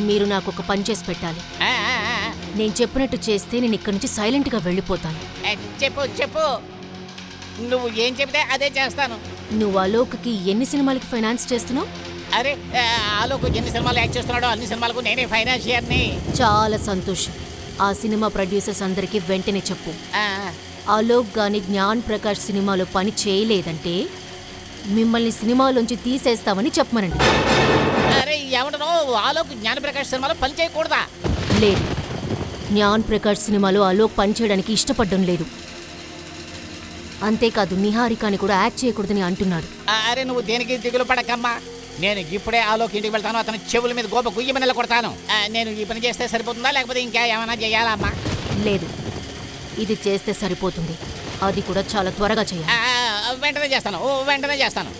మీరు నాకు ఒక పని చేసి పెట్టాలి. ఆ, ఆ, ఆ. నేను చెప్పినట్టు చేస్తే నేను ఇక్కడి నుంచి సైలెంట్గా వెళ్ళిపోతాను. చెప్పు చెప్పు, నువ్వు ఏం చెప్తే అదే చేస్తాను. నువ్వు అలోక్కి ఎన్ని సినిమాలకి ఫైనాన్స్ చేస్తున్నావు? అరే ఆలోక్ ఎన్ని సినిమాలు యాక్ట్ చేస్తున్నాడో అన్ని సినిమాలకు నేనే ఫైనాన్షియర్ని. చాలా సంతోషం. ఆ సినిమా ప్రొడ్యూసర్స్ అందరికీ వెంటనే చెప్పు, ఆ, అలోక్ గాని జ్ఞాన్ ప్రకాష్ సినిమాలో పని చేయలేదంటే మిమ్మల్ని సినిమాలోంచి తీసేస్తామని చెప్పమనండి. అరే ఏమంటున్నావు? ఆలోక్ జ్ఞానప్రకాష్ సినిమాలో పని చేయకూడదా? లేదు, జ్ఞాన్ ప్రకాష్ సినిమాలో అలోక్ పని చేయడానికి ఇష్టపడడం లేదు. అంతేకాదు నిహారికాని కూడా యాక్ట్ చేయకూడదని అంటున్నాడు. అరే నువ్వు దేనికి దిగులు పడకమ్మా. నేను ఇప్పుడే ఆలోక్ ఇంటికి వెళ్తాను. అతని చెవుల మీద గోప గుయ్యమని కొడతాను. నేను ఈ పని చేస్తే సరిపోతుందా లేకపోతే ఇంకా ఏమైనా చేయాలమ్మా? లేదు, ఇది చేస్తే సరిపోతుంది. అది కూడా చాలా త్వరగా చేయాలి. వెంటనే చేస్తాను, వెంటనే చేస్తాను.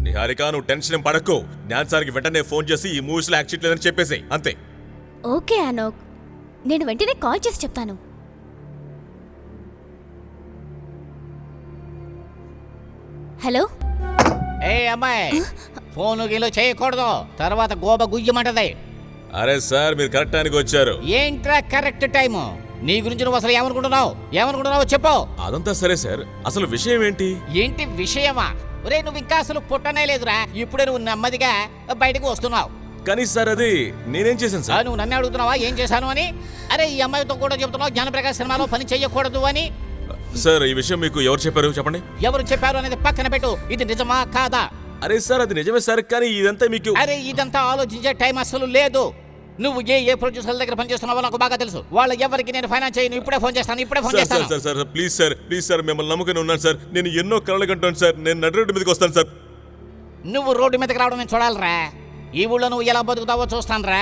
నిహారిక, నువ్వు టెన్షన్ ఏం పడకు. జ్ఞాన్ సార్కి వెంటనే ఫోన్ చేసి ఈ మూవీస్లో యాక్ట్ చేయలేదని చెప్పేసి అంతే. ఓకే అనోక్, నేను వెంటనే కాల్ చేసి చెప్తాను. హలో. ఏ అమ్మాయి, ఫోను గీలో చేయకూడదు, తర్వాత గోప గుయ్యమంటది. అరే సార్, మీరు కరెక్ట్ టైంకి వచ్చారు. ఏంట్రా కరెక్ట్ టైము? నీ గురించి నువ్వు అసలు ఏమనుకుంటున్నావు చెప్పు. అదంతా సరే సార్, అసలు విషయం ఏంటి? ఏంటి విషయమా? ఒరే నువ్వు ఇంకా అసలు పుట్టనే లేదురా. ఇప్పుడే నువ్వు నెమ్మదిగా బయటకు వస్తున్నావు. కానీ సార్, అది నేనేం చేశాను సార్? నువ్వు నన్ను అడుగుతున్నావా ఏం చేశాను అని? అరే ఈ అమ్మాయితో కూడా చెప్తున్నావు జ్ఞానప్రకాశ్ సినిమాలో పని చెయ్యకూడదు అని. సార్, ఈ విషయం మీకు ఎవరు చెప్పారు చెప్పండి. ఎవరు చెప్పారు అనేది పక్కన పెట్టు. ఇది నిజమా కాదా? అరే సార్, అది నిజమే సార్, కానీ ఇదంతా మీకు... అరే ఇదంతా ఆలోచించే టైం అసలు లేదు. నువ్వు ఏ ప్రొడ్యూసర్ల దగ్గర పనిచేస్తున్నావో నాకు బాగా తెలుసు. వాళ్ళ ఎవరికి నేను ఫైనాన్స్ చేయను. ఇప్పుడే ఫోన్ చేస్తాను. సార్ ప్లీజ్ సార్, మిమ్మల్ని నమ్మకం ఉన్నాను సార్. నేను ఎన్నో కలలు కంటాను సార్. నేను నడి రోడ్డు మీదకి వస్తాను సార్. నువ్వు రోడ్డు మీదకి రావడం నేను చూడాలరా. ఈ ఊళ్ళో నువ్వు ఎలా బతుకుతావో చూస్తానురా.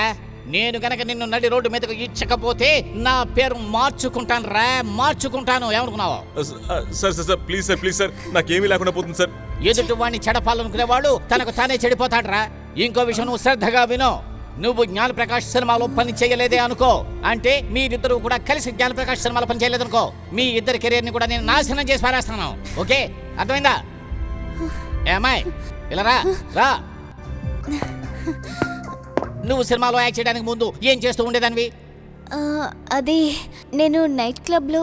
నేను కనుక నిన్ను నడి రోడ్డు మీదకి ఇచ్చకపోతే నా పేరు మార్చుకుంటాను. ఏమనుకున్నావు? సార్ ప్లీజ్ సార్, నాకేమీ లేకుండా పోతుంది సార్. ఎదుటి వాడిని చెడపాలనుకునేవాడు తనకు తానే చెడిపోతాడరా. ఇంకో విషయం నువ్వు శ్రద్ధగా విను. నువ్వు జ్ఞానప్రకాష్ సినిమాలో పని చేయలేదే అనుకో, అంటే మీరిద్దరూ కూడా కలిసి జ్ఞానప్రకాష్ సినిమాలో పని చేయలేదనుకో, మీ ఇద్దరి కెరీర్ని కూడా నేను నాశనం చేసి పారేస్తున్నాను. ఓకే, అర్థమైందా? ఏమాయ్ ఇలా రా. నువ్వు సినిమాలో యాక్ట్ చేయడానికి ముందు ఏం చేస్తూ ఉండేదానివి? అది నేను నైట్ క్లబ్లో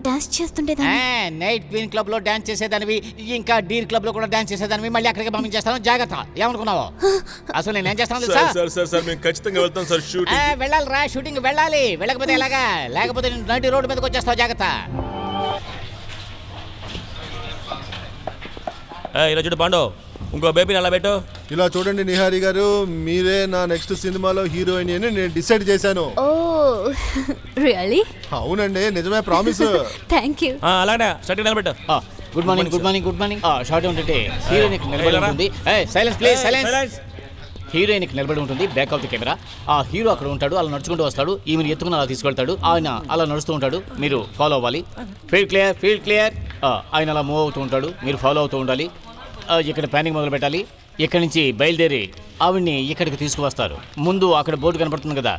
డాన్స్ చేస్తుండేదాన్ని. నైట్ క్వీన్ క్లబ్ లో డాన్స్ చేసేదానివి, ఇంకా డీర్ క్లబ్ లో కూడా డాన్స్ చేసేదానివి. మళ్ళీ అక్కడికి పంపించేస్తాను, జాగ్రత్త. ఏమనుకున్నావు? అసలు నేను ఏం చేస్తాను సార్, మేము ఖచ్చితంగా వెళ్తాం సార్. షూటింగ్ వెళ్ళాలి రా, షూటింగ్ వెళ్ళాలి. వెళ్ళకపోతే ఎలాగా? లేకపోతే నేను నైట్ రోడ్డు మీదకి వచ్చేస్తావు, జాగ్రత్త. ఇలా చూడు పాండో, ఇంకో బేబీని అలా పెట్టు. ఇలా చూడండి నిహారి గారు, మీరే నా నెక్స్ట్ సినిమాలో హీరోయిన్ అని నేను డిసైడ్ చేశాను. Oh really? అవునండి, నిజమే, ప్రామిస్. Thank you. అలానే స్టార్ట్ నిలబెట్టు. Good morning. షార్ట్ ఉంటే హీరోయిన్ నిలబడి ఉంటుంది. Silence please, silence. హీరోయిన్ నిలబడి ఉంటుంది, బ్యాక్ ఆఫ్ ది కెమెరా. ఆ హీరో అక్కడ ఉంటాడు, అలా నడుచుకుంటూ వస్తాడు. ఈమెను ఎత్తుకుని అలా తీసుకెళ్తాడు. ఆయన అలా నడుస్తూ ఉంటాడు, మీరు ఫాలో అవ్వాలి. Field clear. ఆయన అలా మూవ్ అవుతూ ఉంటాడు, మీరు ఫాలో అవుతూ ఉండాలి. ఇక్కడ ప్లానింగ్ మొదలు పెట్టాలి. ఇక్కడి నుంచి బయలుదేరి ఆవిడ్ని ఇక్కడికి తీసుకువస్తారు. ముందు అక్కడ బోర్డు కనపడుతుంది కదా,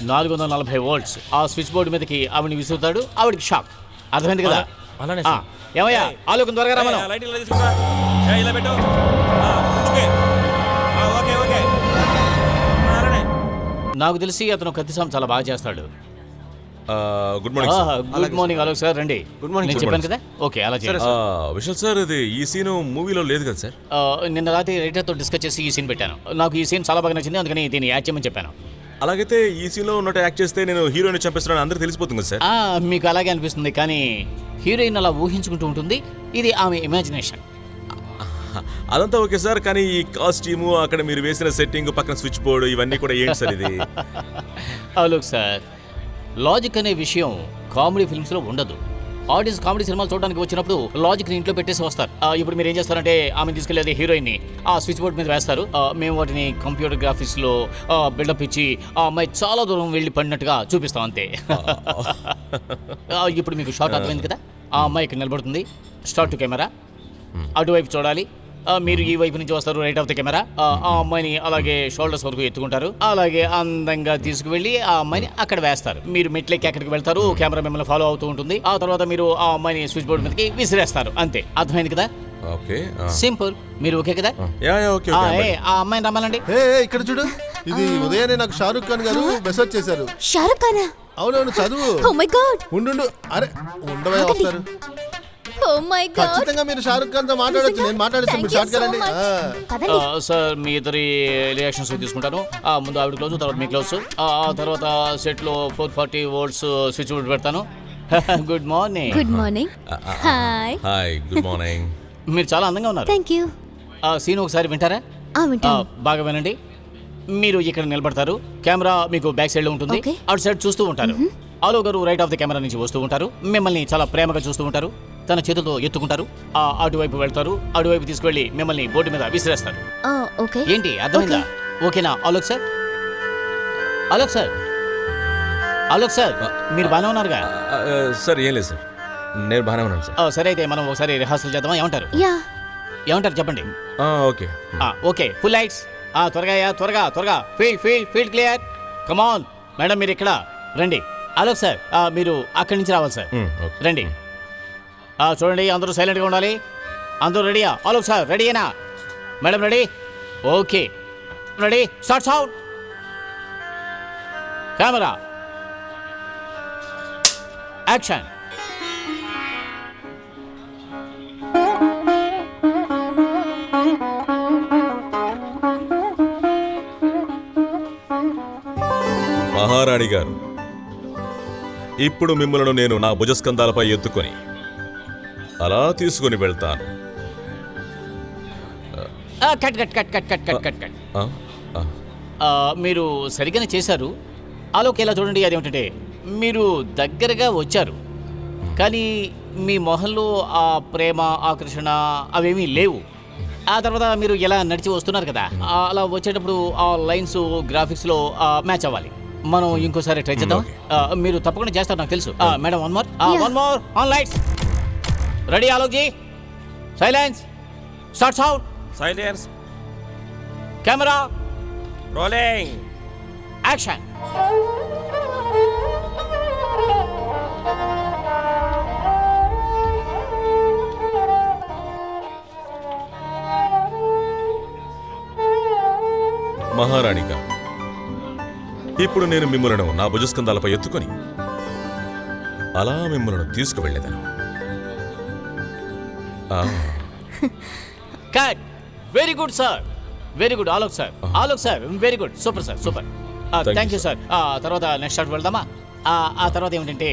440 volts. ఆ స్విచ్ బోర్డు మీదకి ఆవిడ్ని విసురుతాడు. ఆవిడికి షాక్. అర్థమైంది కదా? అలానే ఏమయ్యా, ఆలోకం త్వరగా రమ్మను. ఇలా పెట్టు. నాకు తెలిసి అతను కత్తిసాం చాలా బాగా చేస్తాడు. Good morning. Good morning Alok sir, రండి. Good morning. నేను చెప్పాను కదా. ఓకే, అలా చేయండి. విశాల్ సార్, ఇది ఈ సీన్ మూవీలో లేదు కదా సార్? నిన్న రాత్రి రైటర్తో డిస్కస్ చేసి ఈ సీన్ పెట్టాను. నాకు ఈ సీన్ చాలా బాగా నచ్చింది, అందుకని దీన్ని యాడ్ చేయమని చెప్పాను. అలాగైతే ఈ సీన్లో ఉన్నట్టు యాక్ట్ చేస్తే నేను హీరోయిన్ చంపేస్తున్నాను అందరికి తెలిసిపోతుంది సార్. మీకు అలాగే అనిపిస్తుంది, కానీ హీరోయిన్ అలా ఊహించుకుంటూ ఉంటుంది. ఇది ఆమె ఇమాజినేషన్. అదంతా ఓకే సార్, కానీ ఈ కాస్ట్యూము, అక్కడ మీరు వేసిన సెట్టింగ్, పక్కన స్విచ్ బోర్డు, ఇవన్నీ కూడా ఏంటి సార్ ఇది? ఆలోక్ సార్, లాజిక్ అనే విషయం కామెడీ ఫిల్మ్స్లో ఉండదు. ఆడియన్స్ కామెడీ సినిమాలు చూడడానికి వచ్చినప్పుడు లాజిక్ ని ఇంట్లో పెట్టేసి వస్తారు. ఇప్పుడు మీరు ఏం చేస్తారంటే ఆమె తీసుకెళ్లేది హీరోయిన్ ని ఆ స్విచ్ బోర్డ్ మీద వేస్తారు. మేము వాటిని కంప్యూటర్ గ్రాఫిక్స్ లో బిల్డప్ ఇచ్చి ఆ అమ్మాయి చాలా దూరం వెళ్ళి పడినట్టుగా చూపిస్తాం అంతే. ఇప్పుడు మీకు షార్ట్ అర్థమైంది కదా. ఆ అమ్మాయి ఇక్కడ నిలబడుతుంది, స్టార్ట్ టు కెమెరా, అటువైపు చూడాలి. మీరు ఈ వైపు నుంచి వస్తారు, రైట్ ఆఫ్ ద కెమెరా. ఆ అమ్మాయిని అలాగే షోల్డర్స్ వరకు ఎత్తుకుంటారు, అలాగే అందంగా తీసుకువెళ్ళి ఆ అమ్మాయిని అక్కడ వేస్తారు. మీరు మెట్లెక్కి అక్కడికి వెళ్తారు, కెమెరా మిమ్మల్ని ఫాలో అవుతూ ఉంటుంది. ఆ తర్వాత మీరు ఆ అమ్మాయిని స్విచ్ బోర్డ్ మీదకి విసిరేస్తారు అంతే. అర్థమైంది కదా, ఓకే సింపుల్. మీరు ఓకే కదా? ఓకే ఆ అమ్మాయిని రమ్మాలండి. ఇక్కడ చూడు, ఇది ఉదయాన్నే నాకు షారుఖ్ ఖాన్ గారు మెసేజ్ చేశారు. షారుఖ్ ఖానా? అవునవును, చదువు. Oh my god. ఉండు, అరే ఉండవే, వస్తారు. Oh my god. ఖచ్చితంగా మీరు షారుఖ్ ఖాన్ తో మాట్లాడొచ్చు. నేను మాట్లాడిస్తాను, మీరు షార్ట్ కదండి. సార్ మీ ఇద్దరి రియాక్షన్స్ తీసుకుంటాను. ముందు ఆవిడ క్లోజ్, తర్వాత మీ క్లోజ్. ఆ తర్వాత సెట్ లో 440 volts స్విచ్ బోర్డ్ పెడతాను. Good morning. Good morning. Hi. Hi, good morning. మీరు చాలా అందంగా ఉన్నారు. Thank you. సీన్ ఒకసారి వింటారా? వింటాను. బాగా వినండి. మీరు ఇక్కడ నిలబడతారు, కెమెరా మీకు బ్యాక్ సైడ్ లో ఉంటుంది. Okay. అటు సైడ్ చూస్తూ ఉంటారు. ఆలో గారు రైట్ ఆఫ్ ద కెమెరా నుంచి వస్తూ ఉంటారు, మిమ్మల్ని చాలా ప్రేమగా చూస్తూ ఉంటారు. తన చేతులతో ఎత్తుకుంటారు, అటువైపు వెళ్తారు, అటువైపు తీసుకువెళ్ళి మిమ్మల్ని బోర్డు మీద విసిరేస్తారు. ఓకే. ఏంటి అర్థమైందా? ఓకేనా Alok sir? Alok sir, Alok sir, మీరు బాగానే ఉన్నారుగా? సార్ ఏం లేదు సార్, నేను బాగానే ఉన్నాను సార్. సరే అయితే మనం ఒకసారి రిహార్సల్ చేద్దామా? ఏమంటారు? యా. ఏమంటారు చెప్పండి. Okay okay, full lights. త్వరగా త్వరగా. Field clear. కమాన్ మేడం, మీరు ఇక్కడ రండి. ఆలోక్ సార్, మీరు అక్కడి నుంచి రావాలి సార్. రండి. చూడండి, అందరూ సైలెంట్గా ఉండాలి. అందరూ రెడీయా? ఆలోక్ సార్ రెడీయేనా? Madam ready? Okay, ready, start sound, camera, action. మహారాణి గారు, ఇప్పుడు మిమ్మల్ని నేను నా భుజస్కంధాలపై ఎత్తుకొని అలా తీసుకుని వెళ్తాను. కట్. మీరు సరిగ్గానే చేశారు. ఆలోక్ ఇలా చూడండి, అదేమిటంటే మీరు దగ్గరగా వచ్చారు, కానీ మీ మొహంలో ఆ ప్రేమ, ఆకర్షణ అవేమీ లేవు. ఆ తర్వాత మీరు ఎలా నడిచి వస్తున్నారు కదా, అలా వచ్చేటప్పుడు ఆ లైన్స్ గ్రాఫిక్స్లో మ్యాచ్ అవ్వాలి. మనం ఇంకోసారి ట్రై చేద్దాం. మీరు తప్పకుండా చేస్తారు, నాకు తెలుసు. Madam, one more on lights. Ready Alok ji? Silence, start sound, silence, camera rolling, action. మహారాణిగా, ఇప్పుడు నేను మిమ్మల్ని నా భుజస్కంధాలపై ఎత్తుకొని అలా మిమ్మల్ని తీసుకువెళ్ళేదాను. Cut. Very good sir, very good Alok sir. Alok sir, very good, super sir, super. Thank you sir. తర్వాత నెక్స్ట్ షాట్ వెళ్దామా? ఆ తర్వాత ఏమిటంటే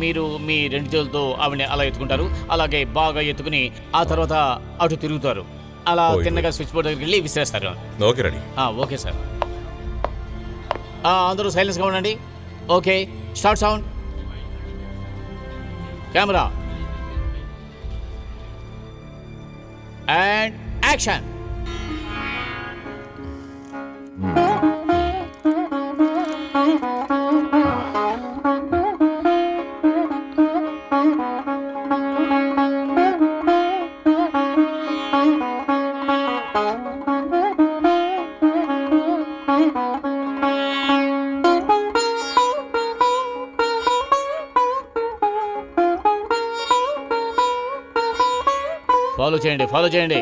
మీరు మీ రెండు చేతులతో ఆవిడని అలా ఎత్తుకుంటారు, అలాగే బాగా ఎత్తుకుని ఆ తర్వాత అటు తిరుగుతారు, అలా తిన్నగా స్విచ్ బోర్డ్ దగ్గరికి వెళ్ళి విసిరేస్తారు. Okay ready. Okay sir. అందరూ సైలెన్స్గా ఉండండి. Okay, start sound, camera and action. Follow చేయండి.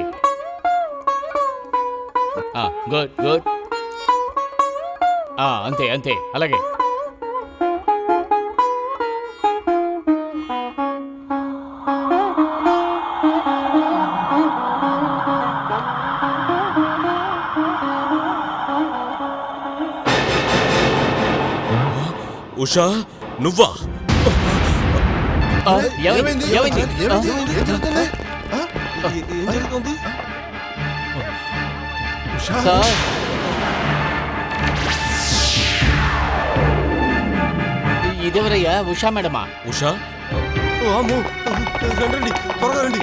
గుడ్. అంతే, అలాగే. ఉషా, నువ్వా? ఏమైంది? ఏం జరుగుతుంది? ఏం జరుగుతుంది? సార్, ఇదెవరయ్యా? ఉషా మేడమా? ఉషా? అమ్మో రండి త్వరగా రండి.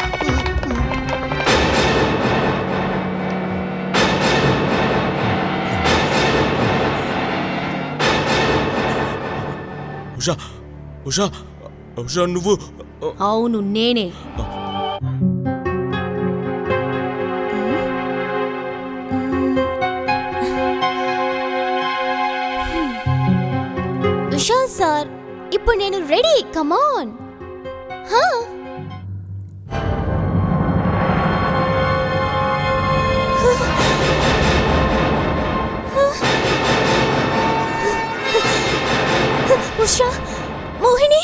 ఉషా ఉషా ఉషా నువ్వు అవును నేనే. విశాల్ సార్, ఇప్పుడు నేను రెడీ. కమాన్. ఉషా, మోహిని.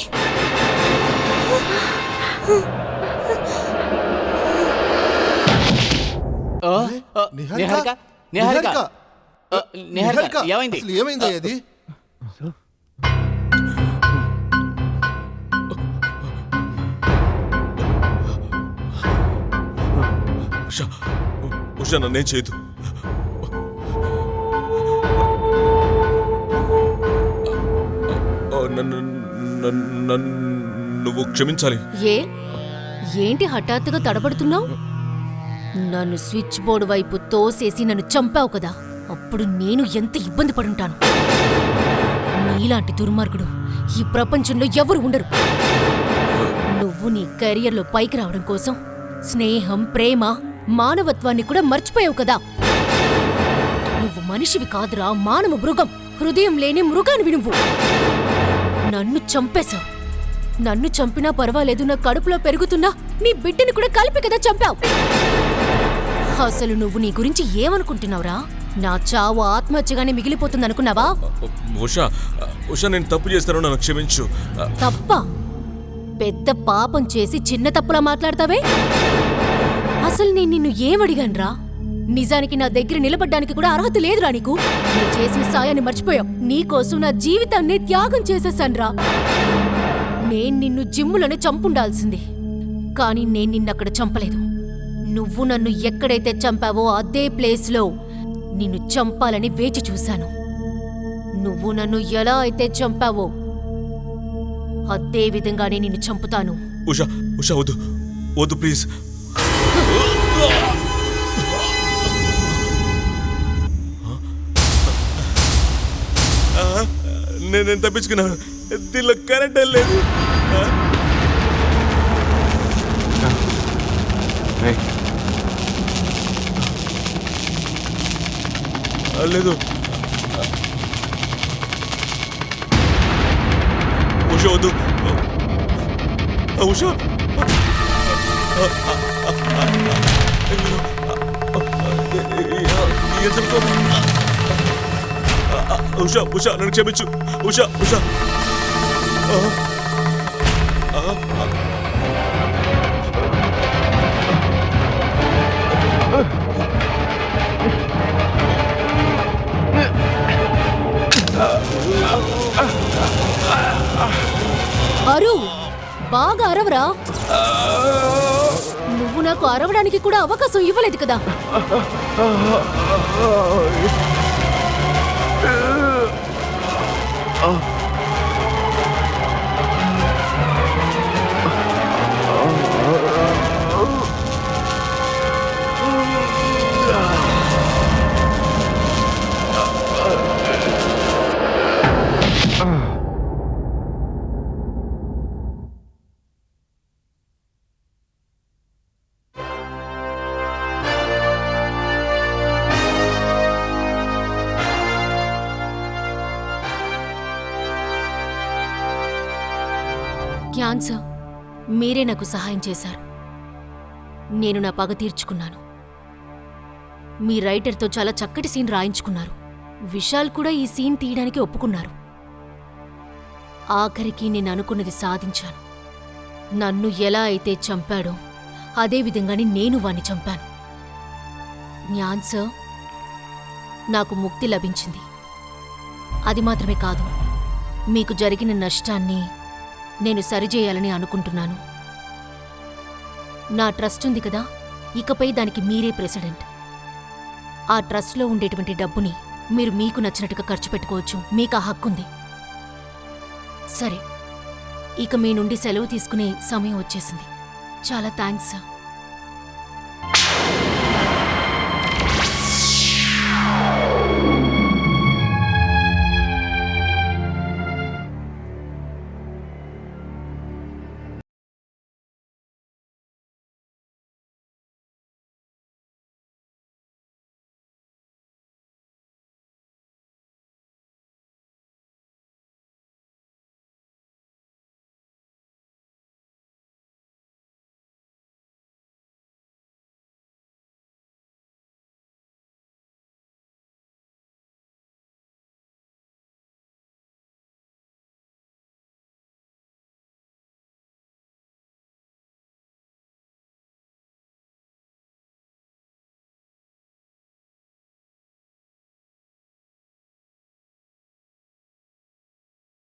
నిహారిక నిహారిక నిహారిక ఏమైంది? అసలు ఏమైంది అది? ఉషా ఉషా నన్నేం చేయదు. నువ్వు క్షమించాలి. ఏంటి హఠాత్తుగా తడబడుతున్నావు? నన్ను స్విచ్ బోర్డు వైపు తోసేసి నన్ను చంపావు కదా, అప్పుడు నేను ఎంత ఇబ్బంది పడుంటాను. నీలాంటి దుర్మార్గుడు ఈ ప్రపంచంలో ఎవరు ఉండరు. నువ్వు నీ కెరియర్లో పైకి రావడం కోసం స్నేహం, ప్రేమ, మానవత్వాన్ని కూడా మర్చిపోయావు కదా. నువ్వు మనిషివి కాదురా, మానవ మృగం. హృదయం లేని మృగానివి నువ్వు. నన్ను చంపేశావు. నన్ను చంపినా పర్వాలేదు, నా కడుపులో పెరుగుతున్నా నీ బిడ్డని కూడా కలిపి కదా చంపావు. అసలు నువ్వు నీ గురించి ఏమనుకుంటున్నావురా? నా చావు ఆత్మహత్యగానే మిగిలిపోతుందనుకున్నావా? ఉషా ఉషా నేను తప్పు చేస్తాను, నన్ను క్షమించు. తప్ప? పెద్ద పాపం చేసి చిన్న తప్పులా మాట్లాడతావే? అసలు నేను నిన్ను ఏమడిగాన్రా? నిజానికి నా దగ్గర నిలబడ్డానికి కూడా అర్హత లేదురా నీకు. నేను చేసిన సాయాన్ని మర్చిపోయావు. నీకోసం నా జీవితాన్ని త్యాగం చేసేసాన్రా. నేను నిన్ను జిమ్ములోనే చంపుండాల్సింది, కానీ నేను నిన్నక్కడ చంపలేదు. నువ్వు నన్ను ఎక్కడైతే చంపావో అదే ప్లేస్లో నిన్ను చంపాలని వేచి చూశాను. నువ్వు నన్ను ఎలా అయితే చంపావో అదే విధంగానే నిన్ను చంపుతాను. ఉషా ఉషా వద్దు వద్దు ప్లీజ్. నేను తప్పించుకున్నాను. దీనిలో కరెంట్ లేదు. లేదు ఉషా వద్దు. ఉషా ఉషా ఉషా నన్ను క్షమించు. ఉషా ఉషా అరు, బాగా అరవరా. నువ్వు నాకు అరవడానికి కూడా అవకాశం ఇవ్వలేదు కదా. క్యాన్సర్, మీరే నాకు సహాయం చేశారు. నేను నా పగ తీర్చుకున్నాను. మీ రైటర్తో చాలా చక్కటి సీన్ రాయించుకున్నారు. విశాల్ కూడా ఈ సీన్ తీయడానికి ఒప్పుకున్నారు. ఆఖరికి నేను అనుకున్నది సాధించాను. నన్ను ఎలా అయితే చంపాడో అదేవిధంగానే నేను వాణ్ణి చంపాను. జ్ఞాన్ సార్, నాకు ముక్తి లభించింది. అది మాత్రమే కాదు, మీకు జరిగిన నష్టాన్ని నేను సరిచేయాలని అనుకుంటున్నాను. నా ట్రస్ట్ ఉంది కదా, ఇకపై దానికి మీరే ప్రెసిడెంట్. ఆ ట్రస్ట్లో ఉండేటువంటి డబ్బుని మీరు మీకు నచ్చినట్టుగా ఖర్చు పెట్టుకోవచ్చు. మీకు ఆ హక్కుంది. సరే, ఇక మీ నుండి సెలవు తీసుకునే సమయం వచ్చేసింది. చాలా థ్యాంక్స్ సార్.